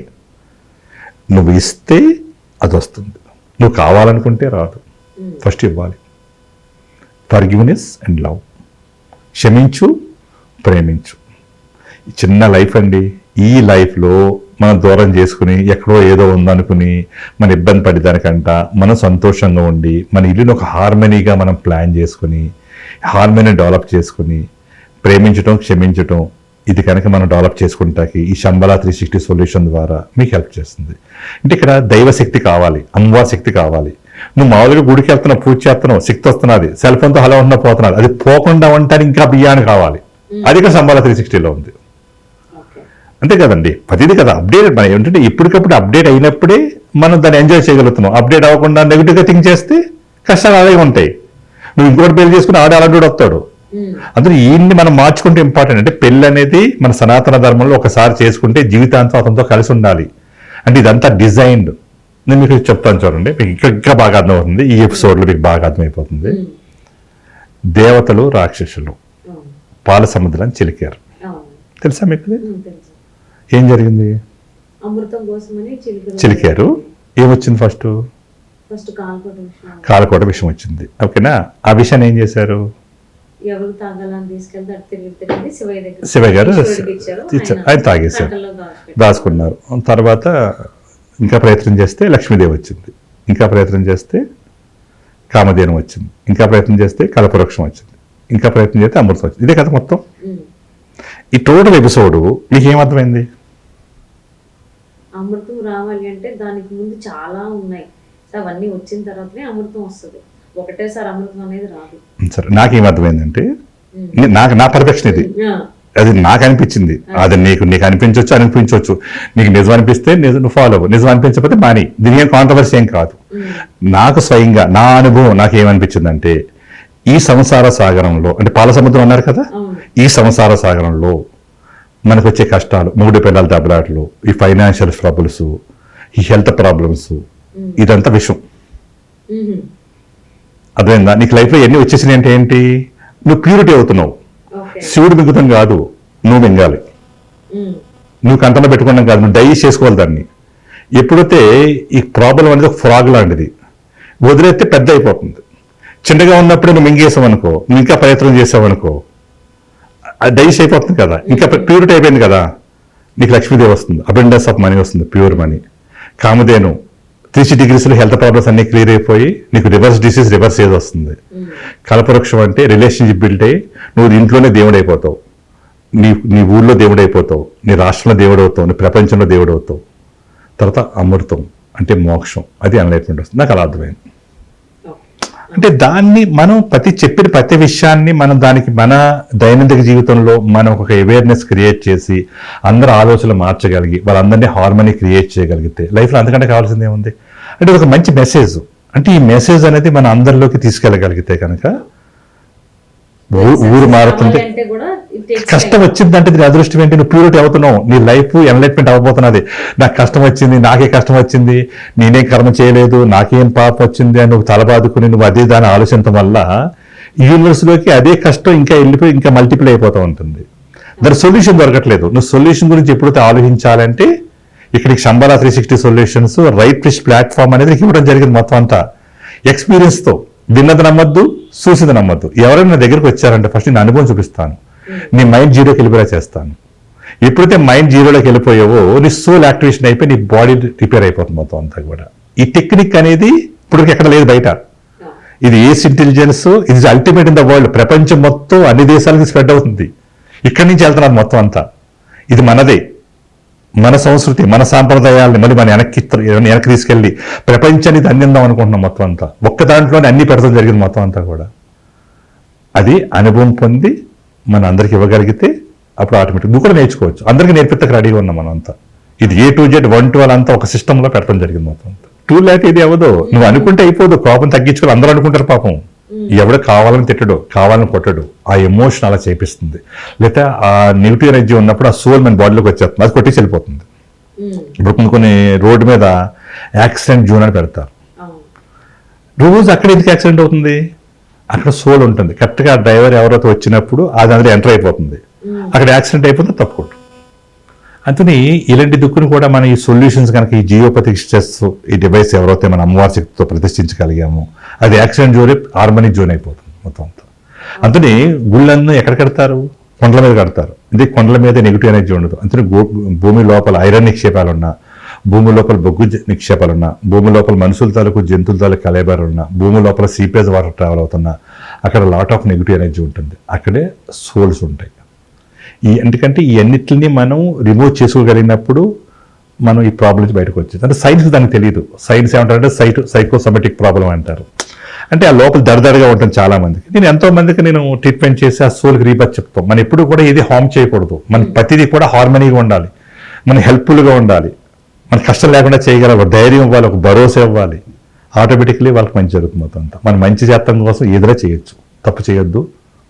నువ్వు ఇస్తే అది వస్తుంది, నువ్వు కావాలనుకుంటే రాదు. ఫస్ట్ ఇవ్వాలి. ఫర్గివ్నెస్ అండ్ లవ్, క్షమించు, ప్రేమించు. చిన్న లైఫ్ అండి. ఈ లైఫ్లో మనం దూరం చేసుకుని ఎక్కడో ఏదో ఉందనుకుని మన ఇబ్బంది పడేదానికంట మనం సంతోషంగా ఉండి మన ఇల్లుని ఒక హార్మనీగా మనం ప్లాన్ చేసుకుని హార్మనీ డెవలప్ చేసుకుని ప్రేమించటం, క్షమించటం, ఇది కనుక మనం డెవలప్ చేసుకుంటాకి ఈ శంబలా 360 సొల్యూషన్ ద్వారా మీకు హెల్ప్ చేస్తుంది. అంటే ఇక్కడ దైవశక్తి కావాలి, అమ్మవారి శక్తి కావాలి. నువ్వు మామూలుగా గుడికి వెళ్తున్నావు, పూజ చేస్తున్నావు, శక్తి వస్తున్నది, సెల్ ఫోన్తో హలో ఉన్నా పోతున్నది, అది పోకుండా ఉంటానికి ఇంకా బియ్యాన్ని కావాలి. అది ఇక్కడ శంబలా 360లో ఉంది. అంతే కదండి, ప్రతిదీ కదా అప్డేట్. మనం ఏంటంటే ఎప్పటికప్పుడు అప్డేట్ అయినప్పుడే మనం దాన్ని ఎంజాయ్ చేయగలుగుతున్నాం. అప్డేట్ అవ్వకుండా నెగిటివ్గా థింక్ చేస్తే కష్టాలు అలాగే ఉంటాయి. నువ్వు ఇంకోటి పెళ్లి చేసుకుని అలాంటి వస్తాడు. అందులో ఈయన్ని మనం మార్చుకుంటే ఇంపార్టెంట్. అంటే పెళ్ళి అనేది మన సనాతన ధర్మంలో ఒకసారి చేసుకుంటే జీవితాంతం అతనితో కలిసి ఉండాలి. అంటే ఇదంతా డిజైన్డ్. నేను మీకు చెప్తాను చూడండి, మీకు ఇంకా బాగా అర్థమవుతుంది. ఈ ఎపిసోడ్లో మీకు బాగా అర్థమైపోతుంది. దేవతలు రాక్షసులు పాల సముద్రాన్ని చిలికారు. తెలుసా మీకు? ఏం జరిగింది? అమృతం కోసమని చిలికారు. ఏమొచ్చింది? ఫస్ట్ కాలకోట విషయం వచ్చింది. ఓకేనా? ఆ విషయాన్ని ఏం చేశారు? ఎవరు తాగాలని తీసుకెళ్తే అటు తిరిగి శివయ్య గారు ఆయన తాగేశారు, దాచుకున్నారు. తర్వాత ఇంకా ప్రయత్నం చేస్తే లక్ష్మీదేవి వచ్చింది, ఇంకా ప్రయత్నం చేస్తే కామధేనం వచ్చింది, ఇంకా ప్రయత్నం చేస్తే కల్పవృక్షం వచ్చింది, ఇంకా ప్రయత్నం చేస్తే అమృతం వచ్చింది. ఇదే కదా మొత్తం. ఈ టోటల్ ఎపిసోడ్ మీకు ఏమర్థమైంది? అమృతం రావాలి అంటే దానికి ముందు చాలా ఉన్నాయి. అవన్నీ వచ్చిన తర్వాతనే అమృతం వస్తుంది. ఒకటేసారి అమృతం అనేది రాదు. సరే, నాకేమర్థమైందంటే నా పర్ఫెక్షన్ ఇది, అది నాకు అనిపించింది. అది నీకు అనిపించవచ్చు. నీకు నిజం అనిపిస్తే నువ్వు ఫాలో అవ్వు, నిజం అనిపించకపోతే మాని. దీని ఏం కాంట్రవర్సీ ఏం కాదు. నాకు స్వయంగా నా అనుభవం నాకేమనిపించిందంటే, ఈ సంసార సాగరంలో, అంటే పాల సముద్రం అన్నారు కదా, ఈ సంసార సాగరంలో మనకు వచ్చే కష్టాలు, మూడు పిల్లల దెబ్బలాటలు, ఈ ఫైనాన్షియల్ ట్రబుల్స్, ఈ హెల్త్ ప్రాబ్లమ్స్, ఇదంతా విషయం. అర్థమైందా? నీకు లైఫ్లో ఎన్ని వచ్చేసినాయి అంటే ఏంటి? నువ్వు ప్యూరిటీ అవుతున్నావు. శివుడు మింగుతం కాదు, నువ్వు మింగాలి. నువ్వు కంటలో పెట్టుకున్నాం కాదు, నువ్వు డైజెస్ట్ చేసుకోవాలి దాన్ని. ఎప్పుడైతే ఈ ప్రాబ్లం అనేది ఒక ఫ్రాగ్ లాంటిది, వదిలేస్తే పెద్ద అయిపోతుంది. చిన్నగా ఉన్నప్పుడు నువ్వు మింగేసావు అనుకో, నువ్వు ఇంకా ప్రయత్నం చేసావు అనుకో, అది డైజెస్ట్ అయిపోతుంది కదా, ఇంకా ప్యూరిటీ అయిపోయింది కదా. నీకు లక్ష్మీదేవి వస్తుంది, అబెండెన్స్ ఆఫ్ మనీ వస్తుంది, pure money. Kamadhenu 360 degrees health problems అన్ని క్లియర్ అయిపోయి నీకు రివర్స్ డిసీజ్, రివర్స్ ఏజ్ వస్తుంది. కల్పవృక్షం అంటే రిలేషన్షిప్ బిల్డ్ అయ్యి నువ్వు ఇంట్లోనే దేవుడు అయిపోతావు, నీ ఊళ్ళో దేవుడు అయిపోతావు, నీ రాష్ట్రంలో దేవుడు అవుతావు, నీ ప్రపంచంలో దేవుడు అవుతావు. తర్వాత అమృతం అంటే మోక్షం, అది ఎన్లైట్మెంట్ వస్తుంది. నాకు అలా అర్థమైంది. అంటే దాన్ని మనం చెప్పిన ప్రతి విషయాన్ని మనం దానికి మన దైనందిక జీవితంలో మనం ఒక అవేర్నెస్ క్రియేట్ చేసి అందరూ ఆలోచనలు మార్చగలిగి వాళ్ళందరినీ హార్మనీ క్రియేట్ చేయగలిగితే లైఫ్లో అంతకంటే కావాల్సింది ఏముంది? అంటే ఒక మంచి మెసేజ్. అంటే ఈ మెసేజ్ అనేది మన అందరిలోకి తీసుకెళ్ళగలిగితే కనుక ఊరు మారుతుంది. కష్టం వచ్చిందంటే దీని అదృష్టం ఏంటి? నువ్వు ప్యూరిటీ అవుతున్నావు, నీ లైఫ్ ఎన్లైట్మెంట్ అవ్వబోతున్నది. నాకు కష్టం వచ్చింది, నాకే కష్టం వచ్చింది, నేనేం కర్మ చేయలేదు, నాకేం పాపం వచ్చింది అని నువ్వు తలబాదుకుని నువ్వు అదే దాన్ని ఆలోచించడం వల్ల యూనివర్స్లోకి అదే కష్టం ఇంకా వెళ్ళిపోయి ఇంకా మల్టిప్లై అయిపోతూ ఉంటుంది. దాని సొల్యూషన్ దొరకట్లేదు. నువ్వు సొల్యూషన్ గురించి ఎప్పుడైతే ఆలోచించాలంటే ఇక్కడికి Shambala 360 solutions right fish platform అనేది ఇవ్వడం జరిగింది. మొత్తం అంతా ఎక్స్పీరియన్స్తో, విన్నది నమ్మద్దు, చూసింది నమ్మద్దు. ఎవరైనా నా దగ్గరికి వచ్చారంటే ఫస్ట్ నేను అనుభవం చూపిస్తాను, నీ మైండ్ జీరోకి వెళ్ళిపోయేలా చేస్తాను. ఎప్పుడైతే మైండ్ జీరోలోకి వెళ్ళిపోయావో నీ సోల్ యాక్టివేషన్ అయిపోయి నీ బాడీ రిపేర్ అయిపోతుంది మొత్తం అంతా కూడా. ఈ టెక్నిక్ అనేది ఇప్పుడు ఎక్కడ లేదు బయట. ఇది ఏస్ ఇంటెలిజెన్స్, ఇది అల్టిమేట్ ఇన్ ద వరల్డ్. ప్రపంచం మొత్తం అన్ని దేశాలకి స్ప్రెడ్ అవుతుంది. ఇక్కడి నుంచి వెళ్తున్నారు మొత్తం అంతా. ఇది మనదే, మన సంస్కృతి, మన సాంప్రదాయాలని మళ్ళీ మన వెనక్కి తీసుకెళ్ళి ప్రపంచాన్ని అందిద్దాం అనుకుంటున్నాం మొత్తం అంతా. ఒక్క దాంట్లోనే అన్ని పెడతాం జరిగింది మొత్తం అంతా కూడా. అది అనుభవం పొంది మన అందరికి ఇవ్వగలిగితే అప్పుడు ఆటోమేటిక్ నువ్వు కూడా నేర్చుకోవచ్చు. అందరికీ నేర్పిత్తకు రెడీగా ఉన్నాం మనం అంతా. ఇది A to Z 1 to 12 అంతా ఒక సిస్టంలో పెట్టడం జరిగింది మొత్తం అంతా. 2 లేక ఇది అవ్వదు. నువ్వు అనుకుంటే అయిపోదు. కోపం తగ్గించుకొని అందరూ అనుకుంటారు పాపం. ఎవడు కావాలని తిట్టడు, కావాలని కొట్టడు. ఆ ఎమోషన్ అలా చేపిస్తుంది. లేదా ఆ నెగిటివ్ ఎనర్జీ ఉన్నప్పుడు ఆ సోల్ మన బాడీలోకి వచ్చేస్తుంది, అది కొట్టి వెళ్ళిపోతుంది. ఇప్పుడు కొన్ని రోడ్డు మీద యాక్సిడెంట్ జోన్ అని పెడతారు. రోజు అక్కడ ఎందుకు యాక్సిడెంట్ అవుతుంది? అక్కడ సోల్ ఉంటుంది. కరెక్ట్గా డ్రైవర్ ఎవరైతే వచ్చినప్పుడు అది అందులో ఎంటర్ అయిపోతుంది. అక్కడ యాక్సిడెంట్ అయిపోతే తప్పుకోండి. అందుకని ఇలాంటి దుక్కును కూడా మన ఈ సొల్యూషన్స్ కనుక ఈ జియోపతిక్ స్ట్రెస్ ఈ డివైస్ ఎవరైతే మన అమ్మవారి శక్తితో ప్రతిష్ఠించగలిగామో అది యాక్సిడెంట్ జోన్, హార్మోనిక్ జోన్ అయిపోతుంది మొత్తం అంతా. అందుకని గుళ్ళన్నీ ఎక్కడ కడతారు? కొండల మీద కడతారు. ఇది కొండల మీద నెగిటివ్ ఎనర్జీ ఉండదు. అందుకని భూమి లోపల ఐరన్ నిక్షేపాలున్నా, భూమి లోపల బొగ్గు నిక్షేపాలున్నా, భూమి లోపల మనుషుల తాలూకు జంతువుల తాలూకు కలేబారు ఉన్నా, భూమి లోపల సీపేజ్ వాటర్ ట్రావెల్ అవుతున్నా అక్కడ లాట్ ఆఫ్ నెగిటివ్ ఎనర్జీ ఉంటుంది. అక్కడే సోల్స్ ఉంటాయి. ఎందుకంటే ఈ అన్నిటిని మనం రిమూవ్ చేసుకోగలిగినప్పుడు మనం ఈ ప్రాబ్లం నుంచి బయటకు వచ్చేది. అంటే సైన్స్ దానికి తెలియదు. సైన్స్ ఏమంటారంటే సైకోసోమాటిక్ ప్రాబ్లం అంటారు. అంటే ఆ లోపల దడదడగా ఉంటుంది చాలా మందికి. నేను ఎంతో మందికి నేను ట్రీట్మెంట్ చేసి ఆ సోల్కి రీబర్త్ చెప్తాం. మనం ఎప్పుడు కూడా ఇది హార్మ్ చేయకూడదు. మన ప్రతిదీ కూడా హార్మనీగా ఉండాలి, మన హెల్ప్ఫుల్గా ఉండాలి, మన కష్టం లేకుండా చేయగల ఒక ధైర్యం ఇవ్వాలి, ఒక భరోసా ఇవ్వాలి. ఆటోమేటిక్లీ వాళ్ళకి మంచి జరుగుతుంది మొత్తం అంతా. మనం మంచి చేతం కోసం ఏదైనా చేయొచ్చు. తప్పు చేయొద్దు,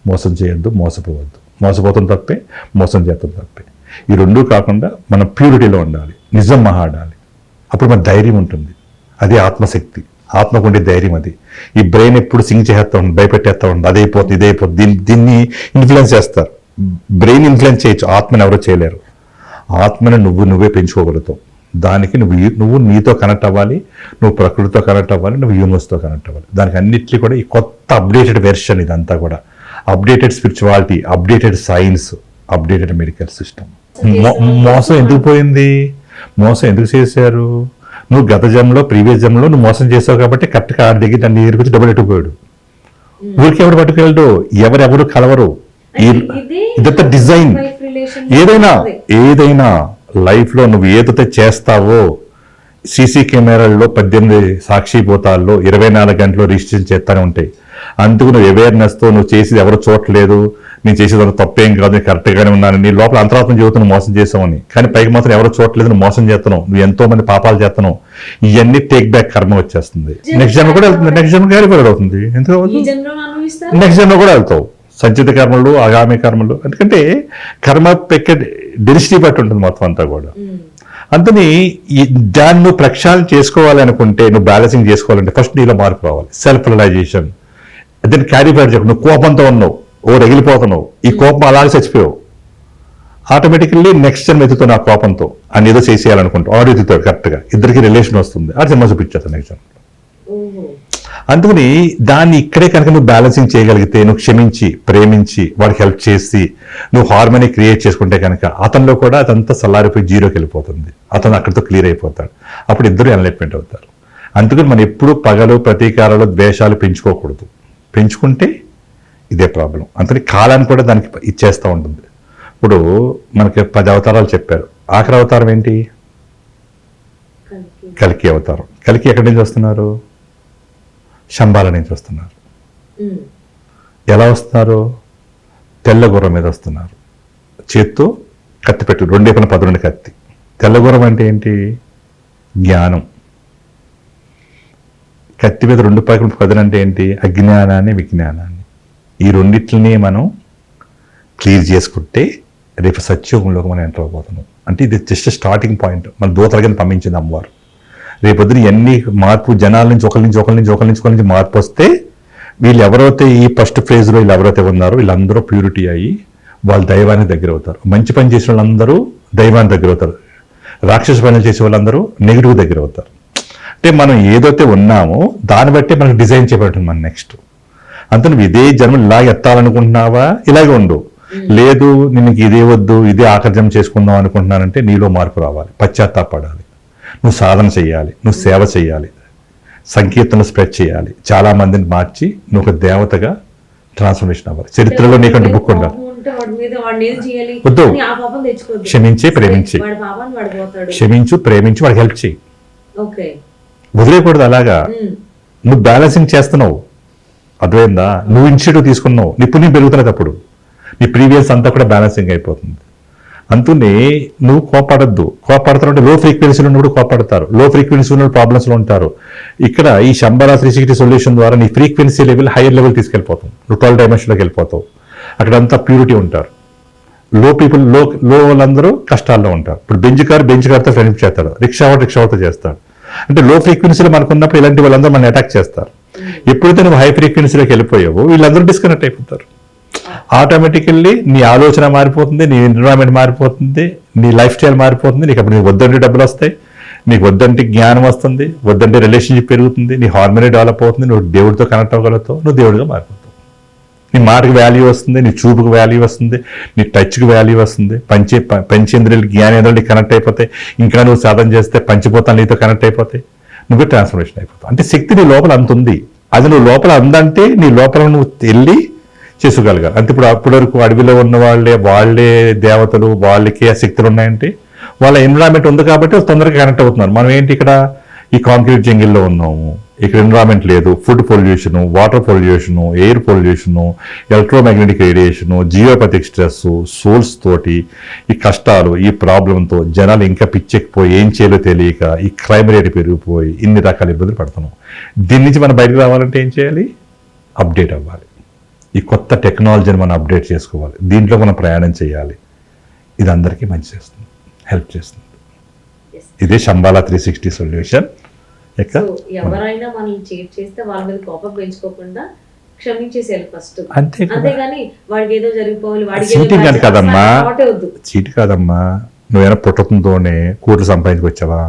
మోసం చేయొద్దు, మోసపోవద్దు. మోసపోతాం తప్పే, మోసం చేస్తాం తప్పే. ఈ రెండూ కాకుండా మనం ప్యూరిటీలో ఉండాలి, నిజం మాట్లాడాలి. అప్పుడు మన ధైర్యం ఉంటుంది. అది ఆత్మశక్తి, ఆత్మకు ఉండే ధైర్యం అది. ఈ బ్రెయిన్ ఎప్పుడు సింగ్ చేస్తూ ఉంటుంది, భయపెట్టేస్తూ ఉంటుంది, అదైపోతుంది ఇదైపోతుంది. దీన్ని ఇన్ఫ్లుయెన్స్ చేస్తారు. బ్రెయిన్ ఇన్ఫ్లుయెన్స్ చేయొచ్చు, ఆత్మని ఎవరో చేయలేరు. ఆత్మని నువ్వే పెంచుకోగలుగుతావు. దానికి నువ్వు నీతో కనెక్ట్ అవ్వాలి, నువ్వు ప్రకృతితో కనెక్ట్ అవ్వాలి, నువ్వు యూనివర్స్తో కనెక్ట్ అవ్వాలి. దానికి అన్నిటికీ కూడా ఈ కొత్త అప్డేటెడ్ వెర్షన్ ఇదంతా కూడా. Updated spirituality, updated science, updated medical system. మోసం ఎందుకు పోయింది? మోసం ఎందుకు చేశారు? నువ్వు గత జన్మలో, ప్రీవియస్ జన్మలో నువ్వు మోసం చేసావు కాబట్టి కరెక్ట్గా ఆడి దగ్గర దాన్ని ఎదుర్కొచ్చి డబ్బులు ఎట్టుకుపోయాడు. ఊరికి ఎవరు పట్టుకెళ్ళడు, ఎవరెవరు కలవరు. ఇదంతా డిజైన్. ఏదైనా లైఫ్లో నువ్వు ఏదైతే చేస్తావో, సీసీ కెమెరాల్లో 18 సాక్షిపోతాల్లో 24 గంటలు రిజిస్ట్రేషన్ చేస్తూనే ఉంటాయి. అందుకు నువ్వు అవేర్నెస్తో నువ్వు చేసేది ఎవరు చూడట్లేదు, నేను చేసేది తప్పేం కాదు, నేను కరెక్ట్గానే ఉన్నాను, నీ లోపల అంతరాత్మ జీవితం మోసం చేసావని. కానీ పైకి మాత్రం ఎవరు చూడట్లేదు, నువ్వు మోసం చేస్తున్నావు, నువ్వు ఎంతో మంది పాపాలు చేస్తున్నావు. ఇవన్నీ టేక్ బ్యాక్ కర్మ వచ్చేస్తుంది. నెక్స్ట్ జన్మ కూడా వెళ్తుంది, నెక్స్ట్ జన్మ క్యారీ ఫార్వర్డ్ అవుతుంది. ఎందుకు నెక్స్ట్ జన్మ కూడా వెళ్తావు. సంచిత కర్మలు, ఆగామి కర్మలు. ఎందుకంటే కర్మ పెక్క డెన్సిటీ బట్టి ఉంటుంది మొత్తం అంతా కూడా. అందుకని దాన్ని నువ్వు ప్రక్షాళన చేసుకోవాలి అనుకుంటే, నువ్వు బ్యాలెన్సింగ్ చేసుకోవాలంటే ఫస్ట్ నీలో మార్పు రావాలి. Self realization. దాన్ని క్యారీ ఫార్వర్డ్ చేయకు. నువ్వు కోపంతో ఉన్నావు, రగిలిపోతున్నావు, ఈ కోపం అలాగే చచ్చిపోయావు. ఆటోమేటికల్లీ నెక్స్ట్ జన్మ ఎత్తుతావు ఆ కోపంతో, అని ఏదో చేసేయాలనుకుంటావు, ఆడు ఎత్తుతాడు కరెక్ట్గా, ఇద్దరికి రిలేషన్ వస్తుంది, ఆ సినిమా చూపించేస్తాను నెక్స్ట్ జన్మ. అందుకని దాన్ని ఇక్కడే కనుక నువ్వు బ్యాలెన్సింగ్ చేయగలిగితే, నువ్వు క్షమించి, ప్రేమించి, వాడికి హెల్ప్ చేసి, నువ్వు హార్మోనీ క్రియేట్ చేసుకుంటే కనుక అతనిలో కూడా అదంతా సల్లారిపోయి జీరోకి వెళ్ళిపోతుంది. అతను అక్కడితో క్లియర్ అయిపోతాడు. అప్పుడు ఇద్దరు ఎన్లైట్మెంట్ అవుతారు. అందుకని మనం ఎప్పుడు పగలు, ప్రతీకారాలు, ద్వేషాలు పెంచుకోకూడదు. పెంచుకుంటే ఇదే ప్రాబ్లం. అందుకని కాలాన్ని కూడా దానికి ఇచ్చేస్తూ ఉంటుంది. ఇప్పుడు మనకి 10 అవతారాలు చెప్పారు. ఆఖరి అవతారం ఏంటి? కల్కి అవతారం. కల్కి ఎక్కడి నుంచి వస్తున్నారు? శంబాల నుంచి వస్తున్నారు. ఎలా వస్తున్నారు? తెల్ల గుర్రం మీద వస్తున్నారు. చేత్తో కత్తి పెట్టు, 2 కత్తి. తెల్ల గుర్రం అంటే ఏంటి? జ్ఞానం. కత్తి మీద 2 అంటే ఏంటి? అజ్ఞానాన్ని, విజ్ఞానాన్ని. ఈ రెండిట్లని మనం క్లియర్ చేసుకుంటే రేపు సత్యోగంలోకి మనం ఎంటర్ అయిపోతున్నాం. అంటే ఇది జస్ట్ స్టార్టింగ్ పాయింట్. మన దూతల కింద పంపించింది అమ్మవారు. రేపొద్దున ఎన్ని మార్పు జనాల నుంచి ఒకరి నుంచి మార్పు వస్తే, వీళ్ళు ఎవరైతే ఈ ఫస్ట్ ఫేజ్లో వీళ్ళు ఎవరైతే ఉన్నారో వీళ్ళందరూ ప్యూరిటీ అయ్యి వాళ్ళు దైవానికి దగ్గర అవుతారు. మంచి పని చేసిన వాళ్ళందరూ దైవానికి దగ్గర అవుతారు. రాక్షస పనులు చేసే వాళ్ళందరూ నెగిటివ్ దగ్గర అవుతారు. అంటే మనం ఏదైతే ఉన్నామో దాన్ని బట్టి మనకు డిజైన్ చేయబడుతుంది మన నెక్స్ట్. అంత నువ్వు ఇదే జన్మ ఇలా ఎత్తాలనుకుంటున్నావా, ఇలాగే ఉండు. లేదు నేను ఇదే వద్దు, ఇదే ఆకర్షణ చేసుకుందాం అనుకుంటున్నానంటే నీలో మార్పు రావాలి, పశ్చాత్తాపడాలి, నువ్వు సాధన చేయాలి, నువ్వు సేవ చేయాలి, సంకీర్తన స్ప్రెడ్ చేయాలి, చాలా మందిని మార్చి నువ్వు ఒక దేవతగా ట్రాన్స్ఫర్మేషన్ అవ్వాలి. చరిత్రలో నీకంటే బుక్ ఉండాలి. వద్దు, క్షమించి ప్రేమించి, క్షమించు ప్రేమించి వాడికి హెల్ప్ చేయి. వదిలేయకూడదు. అలాగా నువ్వు బ్యాలెన్సింగ్ చేస్తున్నావు, అర్థమైందా? నువ్వు ఇనిషియేటివ్ తీసుకున్నావు, నీ పుణ్యం పెరుగుతున్నది. అప్పుడు నీ ప్రీవియస్ అంతా కూడా బ్యాలెన్సింగ్ అయిపోతుంది. అందుకని నువ్వు కోపడతారంటే లో ఫ్రీక్వెన్సీలో ఉన్నప్పుడు కోపడతారు, లో ఫ్రీక్వెన్సీ ఉన్న ప్రాబ్లమ్స్లో ఉంటారు. ఇక్కడ ఈ శంబరా 360 సొల్యూషన్ ద్వారా నీ ఫ్రీక్వెన్సీ లెవెల్ హైయర్ లెవెల్ తీసుకెళ్ళిపోతావు. నువ్వు 12 డైమెన్షన్లోకి వెళ్ళిపోతావు. అక్కడంతా ప్యూరిటీ ఉంటారు. లో పీపుల్, లో వాళ్ళందరూ కష్టాల్లో ఉంటారు. ఇప్పుడు బెంచ్ కార్తో ఫ్రెండ్షిప్ చేస్తాడు, రిక్షాతో చేస్తాడు. అంటే లో ఫ్రీక్వెన్సీలో మనకు ఉన్నప్పుడు ఇలాంటి వాళ్ళందరూ మనం అటాక్ చేస్తారు. ఎప్పుడైతే నువ్వు హై ఫ్రీక్వెన్సీలోకి వెళ్ళిపోయావో వీళ్ళందరూ డిస్కనెక్ట్ అయిపోతారు. ఆటోమేటికల్లీ నీ ఆలోచన మారిపోతుంది, నీ ఎన్విరాన్మెంట్ మారిపోతుంది, నీ లైఫ్ స్టైల్ మారిపోతుంది. నీకు అప్పుడు నీకు వద్దంటే డబ్బులు వస్తాయి, నీకు వద్దంటే జ్ఞానం వస్తుంది, వద్దంటే రిలేషన్షిప్ పెరుగుతుంది, నీ హార్మోనీ డెవలప్ అవుతుంది, నువ్వు దేవుడితో కనెక్ట్ అవ్వగలుగుతావు, నువ్వు దేవుడిగా మారిపోతావు. నీ మాటకు వాల్యూ వస్తుంది, నీ చూపుకు వాల్యూ వస్తుంది, నీ టచ్కి వాల్యూ వస్తుంది. పంచేంద్రియాలు, జ్ఞానేంద్రియాలు కనెక్ట్ అయిపోతాయి. ఇంకా నువ్వు సాధన చేస్తే పంచిపోతాను నీతో కనెక్ట్ అయిపోతాయి, నువ్వే ట్రాన్స్ఫర్మేషన్ అయిపోతావు. అంటే శక్తి నీ లోపల అంత ఉంది. అది నువ్వు లోపల అందంటే నీ లోపల నువ్వు వెళ్ళి చేసుకోగలగాలి. అంటే ఇప్పుడు అప్పటి వరకు అడవిలో ఉన్న వాళ్ళే దేవతలు, వాళ్ళకి ఆ శక్తులు ఉన్నాయంటే వాళ్ళ ఎన్విరాన్మెంట్ ఉంది కాబట్టి తొందరగా కనెక్ట్ అవుతున్నారు. మనం ఏంటి ఇక్కడ ఈ కాంక్రీట్ జంగిల్లో ఉన్నాము, ఇక్కడ ఎన్విరాన్మెంట్ లేదు, food pollution, water pollution, air pollution, electromagnetic radiation, geopathic stress, souls తోటి ఈ కష్టాలు, ఈ ప్రాబ్లంతో జనాలు ఇంకా పిచ్చెక్కిపోయి ఏం చేయాలో తెలియక ఈ క్రైమ్ రేట్ పెరిగిపోయి ఇన్ని రకాల ఇబ్బందులు పడుతున్నాం. దీని నుంచి మనం బయటకు రావాలంటే ఏం చేయాలి? అప్డేట్ అవ్వాలి. ఈ కొత్త టెక్నాలజీని మనం అప్డేట్ చేసుకోవాలి, దీంట్లో మనం ప్రయాణం చేయాలి. ఇది అందరికీ మంచి చేస్తుంది, హెల్ప్ చేస్తుంది. ఇదే శంబాలా 360 సొల్యూషన్. సో ఎవరైనా మనల్ని చీట్ చేస్తే వాళ్ళ మీద కోపం పెంచుకోకుండా క్షమించేసేయాలి ఫస్ట్, అంతేగాని వాడికి ఏదో జరిగిపోవాలి, చీటింగ్ అని కదమ్మా, చీటి కాదమ్మా. నువ్వేనా పుట్టకంతోనే కోట్లు సంపాదించుకొచ్చావా?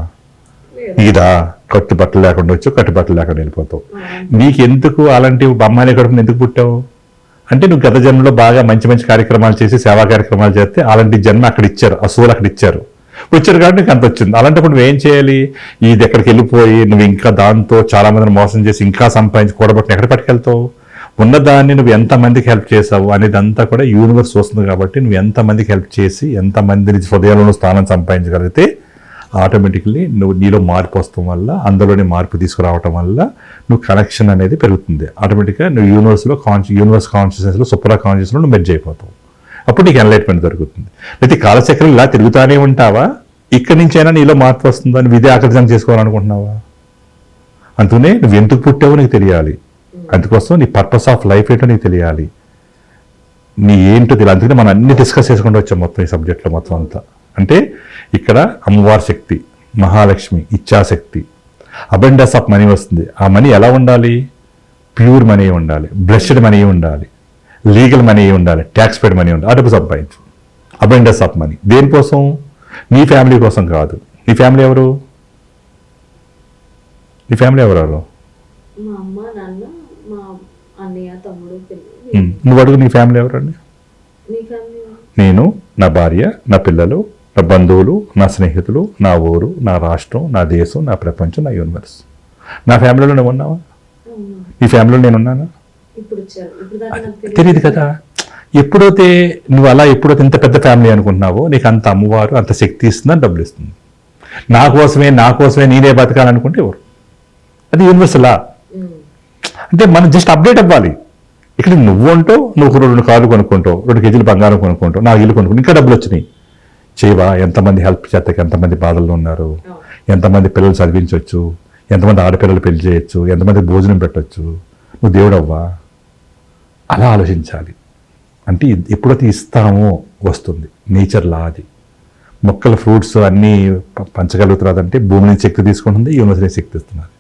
ఇదా కట్టుబట్టలు లేకుండా వచ్చావు, కట్టుబట్టలు లేకుండా వెళ్ళిపోతావు. నీకెందుకు అలాంటి అమ్మాయిని కడుపుని ఎందుకు పుట్టావు అంటే నువ్వు గత జన్మలో బాగా మంచి మంచి కార్యక్రమాలు చేసి సేవా కార్యక్రమాలు చేస్తే అలాంటి జన్మ అక్కడ ఇచ్చారు, ఆ సోల్ అక్కడ ఇచ్చారు, వచ్చారు కాబట్టి నీకు అంత వచ్చింది. అలాంటప్పుడు నువ్వేం చేయాలి? ఇది ఎక్కడికి వెళ్ళిపోయి నువ్వు ఇంకా దాంతో చాలా మందిని మోసం చేసి ఇంకా సంపాదించి కూడబట్టి ఎక్కడ పట్టుకెళ్తావు? ఉన్నదాన్ని నువ్వు ఎంతమందికి హెల్ప్ చేసావు అనేది అంతా కూడా యూనివర్స్ వస్తుంది. కాబట్టి నువ్వు ఎంతమందికి హెల్ప్ చేసి ఎంతమందిని హృదయంలో స్థానం సంపాదించగలిగితే ఆటోమేటిక్లీ నువ్వు నీలో మార్పు వస్తాం వల్ల, అందులోనే మార్పు తీసుకురావటం వల్ల నువ్వు కనెక్షన్ అనేది పెరుగుతుంది. ఆటోమేటిక్గా నువ్వు యూనివర్స్ కాన్షియస్నెస్లో సూపర్ కాన్షియస్లో నువ్వు మెర్జ్ అయిపోతావు. అప్పుడు నీకు ఎన్లైట్మెంట్ దొరుకుతుంది. అయితే కాలచక్రం ఇలా తిరుగుతానే ఉంటావా? ఇక్కడి నుంచైనా నీలో మార్పు వస్తుందని విధి ఆకర్షణ చేసుకోవాలనుకుంటున్నావా? అందుకనే నువ్వు ఎందుకు పుట్టావో నీకు తెలియాలి. అందుకోసం నీ పర్పస్ ఆఫ్ లైఫ్ ఏంటో నీకు తెలియాలి, నీ ఏంటో తెలియాలి. అందుకని మనం అన్ని డిస్కస్ చేసుకుంటూ వచ్చాం మొత్తం ఈ సబ్జెక్ట్లో మొత్తం అంతా. అంటే ఇక్కడ అమ్మవారి శక్తి, మహాలక్ష్మి, ఇచ్ఛాశక్తి, అబండెన్స్ ఆఫ్ మనీ వస్తుంది. ఆ మనీ ఎలా ఉండాలి? ప్యూర్ మనీ ఉండాలి, బ్లెస్డ్ మనీ ఉండాలి, లీగల్ మనీ ఉండాలి, ట్యాక్స్ పేడ్ మనీ ఉండాలి. అడుగు సంపాదించు. అబండెన్స్ ఆఫ్ మనీ దేనికోసం? నీ ఫ్యామిలీ కోసం కాదు. నీ ఫ్యామిలీ ఎవరు? నీ ఫ్యామిలీ ఎవరెవరు? మా అమ్మ, నాన్న, మా అన్నయ్య, తమ్ముడు, నువ్వు అడుగు, నీ ఫ్యామిలీ ఎవరండి? నేను, నా భార్య, నా పిల్లలు, నా బంధువులు, నా స్నేహితులు, నా ఊరు, నా రాష్ట్రం, నా దేశం, నా ప్రపంచం, నా యూనివర్స్. నా ఫ్యామిలీలో నువ్వు ఉన్నావా? నీ ఫ్యామిలీలో నేను ఉన్నానా? తెలియదు కదా. ఎప్పుడైతే నువ్వు అలా ఎప్పుడైతే ఇంత పెద్ద ఫ్యామిలీ అనుకుంటున్నావో నీకు అంత అమ్మవారు అంత శక్తి ఇస్తుందని డబ్బులు ఇస్తుంది. నా కోసమే నేనే బతకాలనుకుంటే ఎవరు? అది యూనివర్సలా. అంటే మనం జస్ట్ అప్డేట్ అవ్వాలి. ఇక్కడ నువ్వు అంటావు, నువ్వు 2 కార్లు కొనుక్కుంటావు, 2 కేజీలు బంగారం కొనుక్కుంటావు, 4 ఇల్లు కొనుక్కుంటావు, ఇంకా డబ్బులు వచ్చినాయి. చేయవా? ఎంతమంది హెల్ప్ చేస్తాక ఎంతమంది బాధల్లో ఉన్నారు, ఎంతమంది పిల్లలు చదివించవచ్చు, ఎంతమంది ఆడపిల్లలు పెళ్లి చేయొచ్చు, ఎంతమంది భోజనం పెట్టవచ్చు. నువ్వు దేవుడు అవ్వా? అలా ఆలోచించాలి. అంటే ఎప్పుడైతే ఇస్తామో వస్తుంది. నేచర్ లా అది. మొక్కల ఫ్రూట్స్ అన్నీ పంచగలుగుతున్నదంటే భూమి నుంచి శక్తి తీసుకుంటుంది, యూనివర్స్ నుంచి శక్తి ఇస్తున్నారు,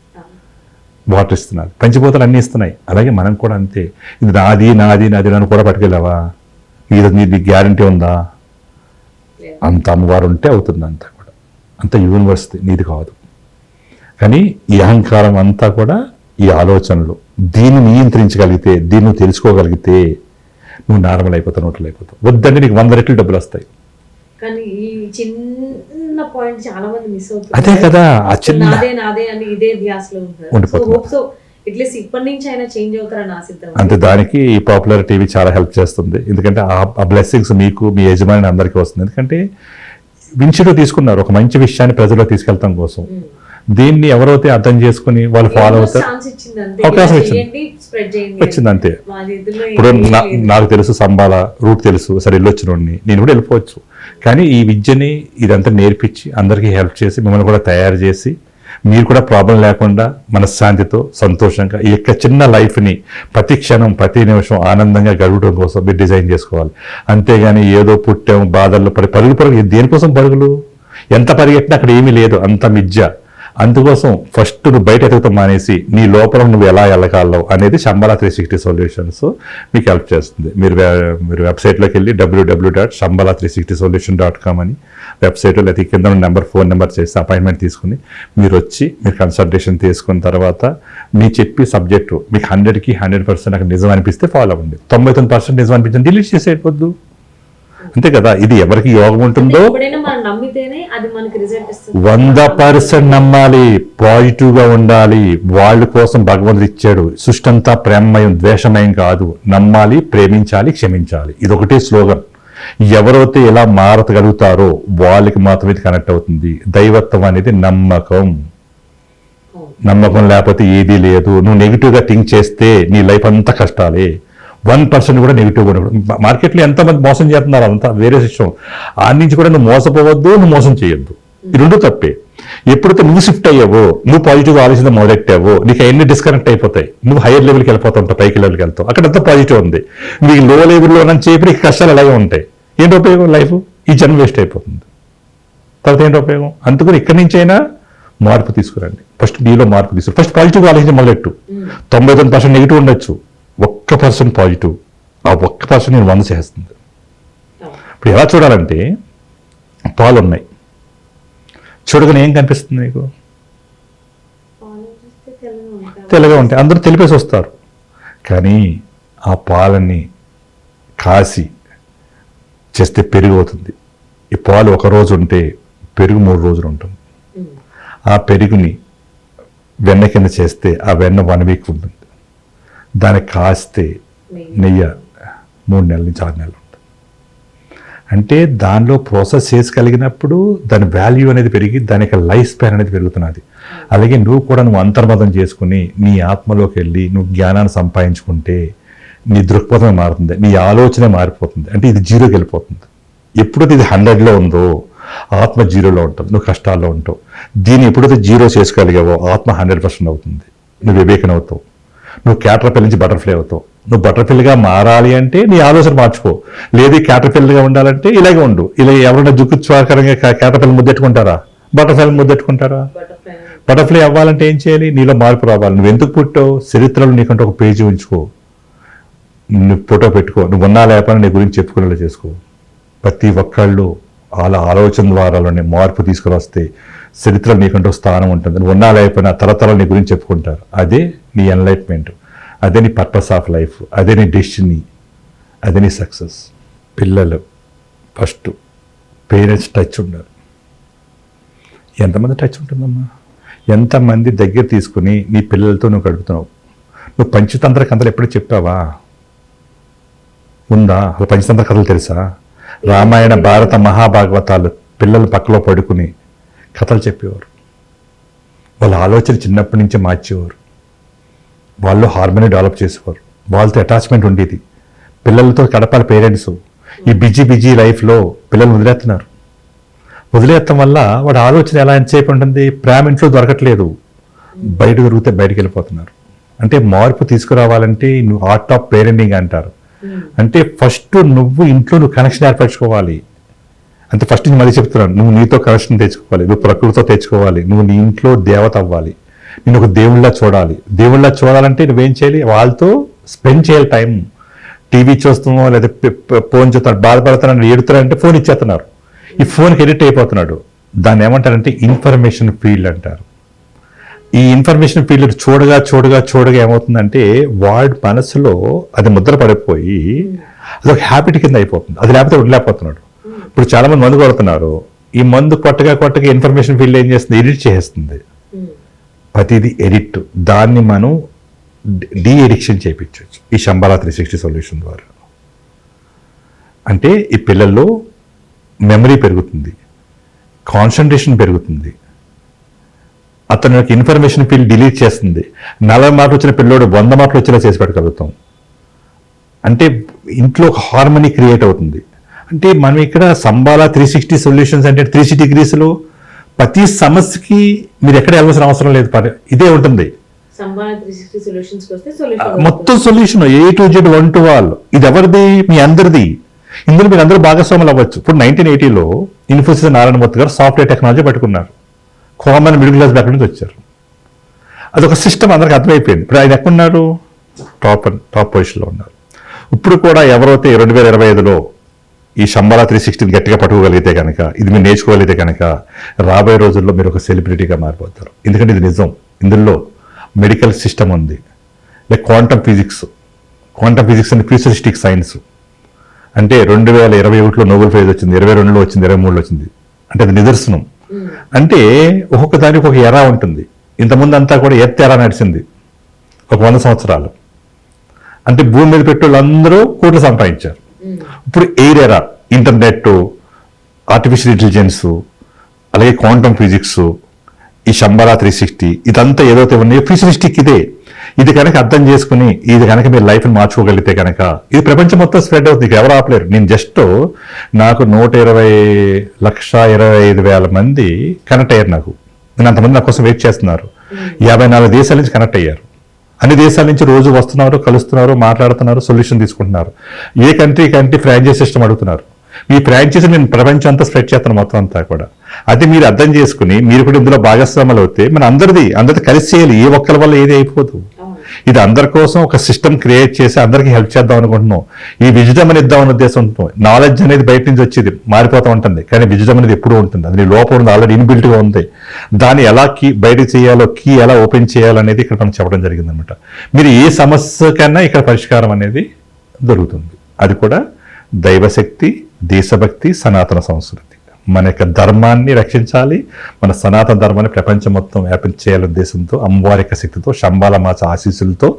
వాటర్ ఇస్తున్నారు, పంచిపోతలు అన్నీ ఇస్తున్నాయి. అలాగే మనం కూడా అంతే. ఇది నాది నాది నాది నన్ను కూడా పట్టుకెళ్ళావా? నీది గ్యారంటీ ఉందా? అంత అమ్మవారు ఉంటే అవుతుంది. అంతా కూడా అంత యూనివర్స్, నీది కాదు. కానీ ఈ అహంకారం అంతా కూడా ఈ ఆలోచనలు, దీన్ని నియంత్రించగలిగితే, దీన్ని తెలుసుకోగలిగితే నువ్వు నార్మల్ అయిపోతావు, నోట్లు అయిపోతావు. వద్దంటే నీకు 100 రెట్లు డబ్బులు వస్తాయి. కానీ ఈ చిన్న పాయింట్ చాలా మంది మిస్ అవుతారు. అదే కదా, ఆ చిన్న నాదే అని ఇదే ధ్యాసలో ఉంటారు. సో అట్లీస్ట్ ఇప్పటి నుంచి అయినా చేంజ్ అవుతారని ఆశిద్దాం. అంతే. దానికి ఈ పాపులర్ టీవీ చాలా హెల్ప్ చేస్తుంది. ఎందుకంటే ఆ బ్లెస్సింగ్స్ మీకు, మీ యజమాని అందరికీ వస్తుంది. ఎందుకంటే విన్షిలో తీసుకున్నారు ఒక మంచి విషయాన్ని ప్రజల్లో తీసుకెళ్తాం కోసం. దీన్ని ఎవరైతే అర్థం చేసుకుని వాళ్ళు ఫాలో అవుతారు, అవకాశం వచ్చింది అంతే. ఇప్పుడు నాకు తెలుసు సంబాల రూట్ తెలుసు, సరే వెళ్ళొచ్చినోడిని, నేను కూడా వెళ్ళిపోవచ్చు. కానీ ఈ విద్యని ఇదంతా నేర్పించి అందరికీ హెల్ప్ చేసి మిమ్మల్ని కూడా తయారు చేసి మీరు కూడా ప్రాబ్లం లేకుండా మనశ్శాంతితో సంతోషంగా ఈ యొక్క చిన్న లైఫ్ని ప్రతి క్షణం ప్రతి నిమిషం ఆనందంగా గడపడం కోసం మీరు డిజైన్ చేసుకోవాలి. అంతేగాని ఏదో పుట్టాము బాధల్లో పరుగు దేనికోసం పరుగులు? ఎంత పరిగెట్టినా అక్కడ ఏమీ లేదు, అంత మిథ్య. అందుకోసం ఫస్ట్ నువ్వు బయట ఎదుగుతాం మానేసి నీ లోపల నువ్వు ఎలా వెళ్ళగలవు అనేది శంబాలా 360 సొల్యూషన్స్ మీకు హెల్ప్ చేస్తుంది. మీరు వెబ్సైట్లోకి వెళ్ళి www.shambhala360solution.com అని వెబ్సైట్లో లేకపోతే కింద ఫోన్ నెంబర్ చేసి అపాయింట్మెంట్ తీసుకుని మీరు వచ్చి మీరు కన్సల్టేషన్ తీసుకున్న తర్వాత మీ చెప్పి సబ్జెక్టు మీకు 100కి 100% నాకు నిజం అనిపిస్తే ఫాలో అవ్వండి. 99% నిజం అనిపించింది డిలీట్ చేసేయవద్దు. అంతే కదా. ఇది ఎవరికి యోగం ఉంటుందో 100% నమ్మాలి, పాజిటివ్ గా ఉండాలి. వాళ్ళ కోసం భగవంతుడు ఇచ్చాడు. సృష్టి అంతా ప్రేమమయం, ద్వేషమయం కాదు. నమ్మాలి, ప్రేమించాలి, క్షమించాలి. ఇది ఒకటే స్లోగన్. ఎవరైతే ఇలా మారతగలుగుతారో వాళ్ళకి మాత్రమే ఇది కనెక్ట్ అవుతుంది. దైవత్వం అనేది నమ్మకం. నమ్మకం లేకపోతే ఏదీ లేదు. నువ్వు నెగిటివ్గా థింక్ చేస్తే నీ లైఫ్ అంతా కష్టాలే. 1% కూడా నెగిటివ్ ఉండకూడదు. మార్కెట్లో ఎంతమంది మోసం చేస్తున్నారు, అంతా వేరే విషయం. ఆ నుంచి కూడా నువ్వు మోసపోవద్దు, నువ్వు మోసం చేయొద్దు. ఈ రెండు తప్పే. ఎప్పుడైతే నువ్వు షిఫ్ట్ అయ్యావో, నువ్వు పాజిటివ్గా ఆలోచన మొదలెట్టావో, నీకు అన్ని డిస్కనెక్ట్ అయిపోతాయి. నువ్వు హైయర్ లెవెల్కి వెళ్ళిపోతావు, పైకి లెవెల్కి వెళ్తావు. అక్కడ అంతా పాజిటివ్ ఉంది. నీకు లో లెవెల్లో అని చెప్పి నీకు కష్టాలు అలాగే ఉంటాయి. ఏంటి ఉపయోగం? లైఫ్ ఈ జన్మ వేస్ట్ అయిపోతుంది. తర్వాత ఏంటి ఉపయోగం? అందుకని ఇక్కడి నుంచి అయినా మార్పు తీసుకురండి. ఫస్ట్ నీలో మార్పు తీసుకుని ఫస్ట్ పాజిటివ్గా ఆలోచించి మొదలెట్టు. 99% నెగిటివ్ ఉండొచ్చు, 1% పాజిటివ్. ఆ 1% నేను 100 చేస్తుంది. ఇప్పుడు ఎలా చూడాలంటే, పాలు ఉన్నాయి, చూడగానే ఏం కనిపిస్తుంది నీకు? తెల్లగా ఉంటాయి. అందరూ తెలిపేసి వస్తారు. కానీ ఆ పాలని కాసి చేస్తే పెరుగు అవుతుంది. ఈ పాలు ఒక రోజు ఉంటే పెరుగు 3 రోజులు ఉంటుంది. ఆ పెరుగుని వెన్న కింద చేస్తే ఆ వెన్న 1 వీక్ ఉంటుంది. దాన్ని కాస్తే నెయ్యి 3 నెలల నుంచి 6 నెలలు ఉంటుంది. అంటే దానిలో ప్రాసెస్ చేసుకోగలిగినప్పుడు దాని వాల్యూ అనేది పెరిగి దాని యొక్క లైఫ్ స్పాన్ అనేది పెరుగుతున్నది. అలాగే నువ్వు అంతర్మతం చేసుకుని నీ ఆత్మలోకి వెళ్ళి నువ్వు జ్ఞానాన్ని సంపాదించుకుంటే నీ దృక్పథమే మారుతుంది, నీ ఆలోచన మారిపోతుంది. అంటే ఇది జీరోకి వెళ్ళిపోతుంది. ఎప్పుడైతే ఇది 100లో ఉందో ఆత్మ 0లో ఉంటుంది, నువ్వు కష్టాల్లో ఉంటావు. దీన్ని ఎప్పుడైతే 0 చేసుకోగలిగావో ఆత్మ 100% అవుతుంది. నువ్వు వివేకం అవుతావు. నువ్వు క్యాటర్పిల్ నుంచి బటర్ఫ్లై అవుతావు. నువ్వు బటర్ఫ్లైగా మారాలి అంటే నీ ఆలోచన మార్చుకో. లేదు క్యాటర్పిల్గా ఉండాలంటే ఇలాగే ఉండు. ఇలా ఎవరైనా దుఃఖస్వాకరంగా క్యాటర్పిల్ ముద్దెట్టుకుంటారా? బటర్ఫ్లై ముద్దెట్టుకుంటారా? బటర్ఫ్లై అవ్వాలంటే ఏం చేయాలి? నీలో మార్పు రావాలి. నువ్వు ఎందుకు పుట్టావు? చరిత్రలో నీకంటే ఒక పేజీ ఉంచుకో, నువ్వు ఫోటో పెట్టుకో, నువ్వు ఉన్నా లేకపోయినా నీ గురించి చెప్పుకునేలా చేసుకో. ప్రతి ఒక్కళ్ళు అలా ఆలోచన ద్వారాలోనే మార్పు తీసుకుని వస్తే చరిత్రలో నీకంటూ స్థానం ఉంటుంది. నువ్వు ఉన్నా లేకపోయినా తరతరాలు నీ గురించి చెప్పుకుంటారు. అదే నీ ఎన్లైట్మెంట్, అదే నీ పర్పస్ ఆఫ్ లైఫ్, అదే నీ డెస్టినీ, అదే నీ సక్సెస్. పిల్లలు ఫస్ట్ పేరెంట్స్ టచ్ ఉండాలి. ఎంతమంది టచ్ ఉంటుందమ్మా? ఎంతమంది దగ్గర తీసుకుని నీ పిల్లలతో నువ్వు గడుపుతున్నావు? నువ్వు పంచతంత్ర కథలు ఎప్పుడు చెప్పావా? ఉందా? అసలు పంచతంత్ర కథలు తెలుసా? రామాయణ, భారత, మహాభాగవతాలు పిల్లలు పక్కలో పడుకుని కథలు చెప్పేవారు. వాళ్ళ ఆలోచన చిన్నప్పటి నుంచే మార్చేవారు. వాళ్ళు హార్మోని డెవలప్ చేసేవారు. వాళ్ళతో అటాచ్మెంట్ ఉండేది. పిల్లలతో గడపాలి పేరెంట్స్. ఈ బిజీ లైఫ్లో పిల్లలు వదిలేస్తున్నారు. వదిలేయటం వల్ల వాడి ఆలోచన ఎలా ఎంతసేపు ఉంటుంది? ప్రేమ ఇంట్లో దొరకట్లేదు, బయట దొరికితే బయటికి వెళ్ళిపోతున్నారు. అంటే మార్పు తీసుకురావాలంటే నువ్వు ఆర్ట్ ఆఫ్ పేరెంటింగ్ అంటారు. అంటే ఫస్ట్ నువ్వు ఇంట్లో కనెక్షన్ ఏర్పరచుకోవాలి. అంటే ఫస్ట్ నేను మళ్ళీ చెప్తున్నాను, నువ్వు నీతో కనెక్షన్ తెచ్చుకోవాలి, నువ్వు ప్రకృతితో తెచ్చుకోవాలి, నువ్వు నీ ఇంట్లో దేవత అవ్వాలి, నేను ఒక దేవుళ్ళ చూడాలి. దేవుళ్ళ చూడాలంటే నువ్వేం చేయాలి? వాళ్ళతో స్పెండ్ చేయాలి టైం. టీవీ చూస్తున్నావు లేదా ఫోన్ చూస్తున్నాడు, బాధపడుతున్నాడు, ఏడుతున్నాడంటే ఫోన్ ఇచ్చేస్తున్నారు. ఈ ఫోన్కి ఎడిక్ట్ అయిపోతున్నాడు. దాన్ని ఏమంటారంటే ఇన్ఫర్మేషన్ ఫీల్డ్ అంటారు. ఈ ఇన్ఫర్మేషన్ ఫీల్డ్ చూడగా ఏమవుతుందంటే వాడి మనసులో అది ముద్ర పడిపోయి అదొక హ్యాబిట్ కింద అయిపోతుంది. అది లేకపోతే వదిలేకపోతున్నాడు. ఇప్పుడు చాలా మంది మందు కొడుతున్నారు. ఈ మందు కొట్టగా ఇన్ఫర్మేషన్ ఫీల్డ్ ఏం చేస్తుంది? ఎడిట్ చేస్తుంది. ప్రతిదీ ఎడిట్. దాన్ని మనం డీ ఎడిక్షన్ చేయించవచ్చు ఈ శంబాలా 360 సొల్యూషన్ ద్వారా. అంటే ఈ పిల్లల్లో మెమరీ పెరుగుతుంది, కాన్సన్ట్రేషన్ పెరుగుతుంది. అతను ఇన్ఫర్మేషన్ ఫీల్డ్ డిలీట్ చేస్తుంది. 40 మాటలు వచ్చిన పిల్లోడు 100 మాటలు వచ్చేలా చేసి పెట్టగలుగుతాం. అంటే ఇంట్లో ఒక హార్మనీ క్రియేట్ అవుతుంది. అంటే మనం ఇక్కడ శంబాలా 360 సొల్యూషన్స్ అంటే 360 డిగ్రీస్లో ప్రతి సమస్యకి మీరు ఎక్కడ వెళ్ళాల్సిన అవసరం లేదు. ఇదే ఉంటుంది మొత్తం solution A to Z 1 to all. ఇది ఎవరిది? మీ అందరిది. ఇందులో మీరు అందరూ భాగస్వాములు అవ్వచ్చు. ఇప్పుడు 1980లో ఇన్ఫోసిస్ నారాయణమూర్తి గారు సాఫ్ట్వేర్ టెక్నాలజీ పట్టుకున్నారు. కామన్ మిడిల్ క్లాస్ బ్యాక్ నుంచి వచ్చారు. అదొక సిస్టమ్ అందరికి అర్థమైపోయింది. ఇప్పుడు ఆయన ఎక్కడున్నారు? టాప్ పొజిషన్లో ఉన్నారు. ఇప్పుడు కూడా ఎవరైతే 2025లో ఈ శంబాలా 360 గట్టిగా పట్టుకోగలిగితే కనుక, ఇది మీరు నేర్చుకోగలిగితే కనుక రాబోయే రోజుల్లో మీరు ఒక సెలబ్రిటీగా మారిపోతారు. ఎందుకంటే ఇది నిజం. ఇందులో మెడికల్ సిస్టమ్ ఉంది, లైక్ క్వాంటమ్ ఫిజిక్స్ అంటే ఫ్యూచరిస్టిక్ సైన్స్. అంటే 2021లో నోబెల్ ప్రైజ్ వచ్చింది, 22లో వచ్చింది, 23లో వచ్చింది. అంటే అది నిదర్శనం. అంటే ఒక్కొక్క దానికి ఒక ఎరా ఉంటుంది. ఇంతకుముందు అంతా కూడా ఎర్త్ ఎరా నడిచింది ఒక 100 సంవత్సరాలు. అంటే భూమి మీద పెట్టేవాళ్ళందరూ కోట్లు సంపాదించారు. ఇప్పుడు ఎయిర్ ఎరా, ఇంటర్నెట్, ఆర్టిఫిషియల్ ఇంటెలిజెన్స్, అలాగే క్వాంటమ్ ఫిజిక్స్, ఈ శంబరా 360 ఇదంతా ఏదైతే ఉన్నాయో ఫ్యూచరిస్టిక్ ఇదే. ఇది కనుక అర్థం చేసుకుని ఇది కనుక మీరు లైఫ్ని మార్చుకోగలిగితే కనుక ఇది ప్రపంచం మొత్తం స్ప్రెడ్ అవుతుంది, ఎవరు ఆపలేరు. నేను జస్ట్ నాకు 120,25,000 మంది కనెక్ట్ అయ్యారు. నేను అంతమంది నా కోసం వెయిట్ చేస్తున్నారు. 54 దేశాల నుంచి కనెక్ట్ అయ్యారు. అన్ని దేశాల నుంచి రోజు వస్తున్నారు, కలుస్తున్నారు, మాట్లాడుతున్నారు, సొల్యూషన్ తీసుకుంటున్నారు. ఏ కంట్రీ ఫ్రాంచైజ్ సిస్టమ్ అడుగుతున్నారు. మీ ఫ్రాంచైజీ నేను ప్రపంచం అంతా స్ప్రెడ్ చేస్తాను మొత్తం అంతా కూడా. అది మీరు అర్థం చేసుకుని మీరు కూడా ఇందులో భాగస్వాములు అవుతే మన అందరిది కలిసి చేయాలి. ఏ ఒక్కరి వల్ల ఏది అయిపోదు. ఇది అందరి కోసం ఒక సిస్టమ్ క్రియేట్ చేసి అందరికీ హెల్ప్ చేద్దాం అనుకుంటున్నాం. ఈ విజిటమ్ అని ఇద్దాం అనే ఉద్దేశంతో. నాలెడ్జ్ అనేది బయట నుంచి వచ్చేది మారిపోతూ ఉంటుంది, కానీ విజిటమ్ అనేది ఎప్పుడూ ఉంటుంది. అది లోపల ఉంది, ఆల్రెడీ ఇన్బిల్ట్ గా ఉంది. దాన్ని ఎలా బయట చేయాలో, కీ ఎలా ఓపెన్ చేయాలనేది ఇక్కడ మనం చెప్పడం జరిగింది అనమాట. మీరు ఏ సమస్యకైనా ఇక్కడ పరిష్కారం అనేది దొరుకుతుంది. అది కూడా దైవశక్తి, దేశభక్తి, సనాతన సంస్కృతి. మన యొక్క ధర్మాన్ని రక్షించాలి, మన సనాతన ధర్మాన్ని ప్రపంచం మొత్తం వ్యాపించేయాలనే ఉద్దేశంతో, అమ్మవారి యొక్క శక్తితో, శంబాల మాత ఆశీస్సులతో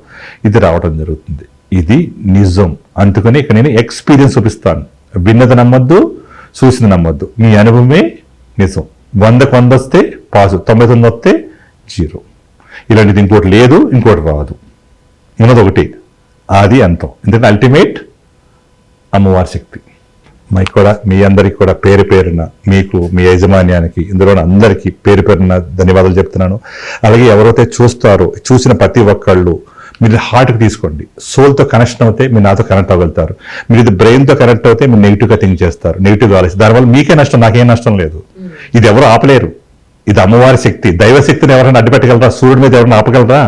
ఇది రావడం జరుగుతుంది. ఇది నిజం. అందుకని ఇక్కడ నేను ఎక్స్పీరియన్స్ చూపిస్తాను. విన్నది నమ్మొద్దు, చూసింది నమ్మొద్దు. మీ అనుభవమే నిజం. 100కు 100 వస్తే పాజిటివ్, 99 వస్తే 0. ఇలాంటిది ఇంకోటి లేదు, ఇంకోటి రాదు. ఉన్నది ఒకటి, అది అంతం. ఎందుకంటే అల్టిమేట్ అమ్మవారి శక్తి. మీ అందరికి కూడా పేరు పేరున, మీకు, మీ యాజమాన్యానికి, ఇందులో అందరికీ పేరు పేరున ధన్యవాదాలు చెప్తున్నాను. అలాగే ఎవరైతే చూస్తారో, చూసిన ప్రతి ఒక్కళ్ళు మీరు హార్ట్కి తీసుకోండి. సోల్తో కనెక్షన్ అవుతే మీరు నాతో కనెక్ట్ అవ్వగలుగుతారు. మీరు ఇది బ్రెయిన్తో కనెక్ట్ అవుతే మీరు నెగిటివ్గా థింక్ చేస్తారు, నెగిటివ్గా ఆలోచిస్తారు. దానివల్ల మీకే నష్టం, నాకేం నష్టం లేదు. ఇది ఎవరు ఆపలేరు. ఇది అమ్మవారి శక్తి. దైవశక్తిని ఎవరైనా అడ్డుపెట్టగలరా? సూర్యుడి మీద ఎవరైనా ఆపగలరా?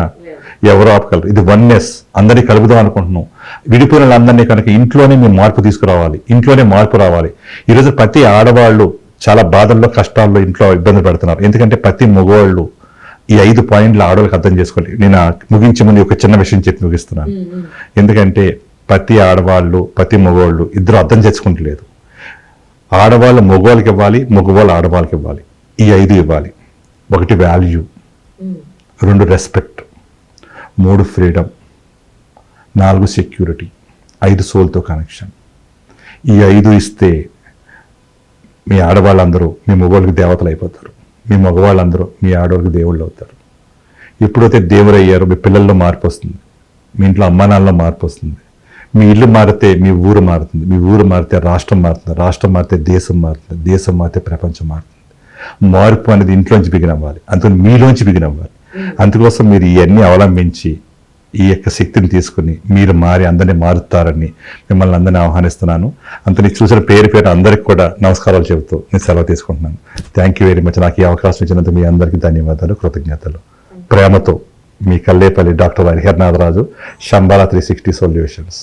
ఎవరు ఆపగలరు. ఇది వన్నెస్. అందరినీ కలుపుదాం అనుకుంటున్నాం. విడిపోయిన వాళ్ళందరినీ కనుక ఇంట్లోనే మేము మార్పు తీసుకురావాలి, ఇంట్లోనే మార్పు రావాలి. ఈరోజు ప్రతి ఆడవాళ్ళు చాలా బాధల్లో, కష్టాల్లో, ఇంట్లో ఇబ్బందులు పడుతున్నారు. ఎందుకంటే ప్రతి మగవాళ్ళు ఈ 5 పాయింట్లు ఆడవాళ్ళకి అర్థం చేసుకోండి. నేను ముగించే ముందు ఒక చిన్న విషయం చెప్పి ముగిస్తున్నాను. ఎందుకంటే ప్రతి ఆడవాళ్ళు, ప్రతి మగవాళ్ళు ఇద్దరు అర్థం చేసుకుంటలేదు. ఆడవాళ్ళు మగవాళ్ళకి ఇవ్వాలి, మగవాళ్ళు ఆడవాళ్ళకి ఇవ్వాలి. ఈ 5 ఇవ్వాలి. 1 వాల్యూ, 2 రెస్పెక్ట్, 3 ఫ్రీడమ్, 4 సెక్యూరిటీ, 5 సోల్తో కనెక్షన్. ఈ 5 ఇస్తే మీ ఆడవాళ్ళందరూ మీ మగవాళ్ళకి దేవతలు అయిపోతారు. మీ మగవాళ్ళందరూ మీ ఆడవాళ్ళకి దేవుళ్ళు అవుతారు. ఎప్పుడైతే దేవుడు అయ్యారో మీ పిల్లల్లో మార్పు వస్తుంది, మీ ఇంట్లో అమ్మానాల్లో మార్పు వస్తుంది. మీ ఇల్లు మారితే మీ ఊరు మారుతుంది, మీ ఊరు మారితే రాష్ట్రం మారుతుంది, రాష్ట్రం మారితే దేశం మారుతుంది, దేశం మారితే ప్రపంచం మారుతుంది. మార్పు అనేది ఇంట్లోంచి బిగిన్ అవ్వాలి, అందుకని మీలోంచి బిగిన్ అవ్వాలి. అందుకోసం మీరు ఇవన్నీ అవలంబించి ఈ యొక్క శక్తిని తీసుకుని మీరు మారి అందరినీ మారుతారని మిమ్మల్ని అందరినీ ఆహ్వానిస్తున్నాను. అంతని చూసిన పేరు అందరికీ కూడా నమస్కారాలు చెబుతూ నేను సెలవు తీసుకుంటున్నాను. Thank you very much. నాకు ఈ అవకాశం ఇచ్చినందుకు మీ అందరికీ ధన్యవాదాలు, కృతజ్ఞతలు. ప్రేమతో మీ కల్లేపల్లి డాక్టర్ హరిహరనాథరాజు, శంబాల 360 సొల్యూషన్స్.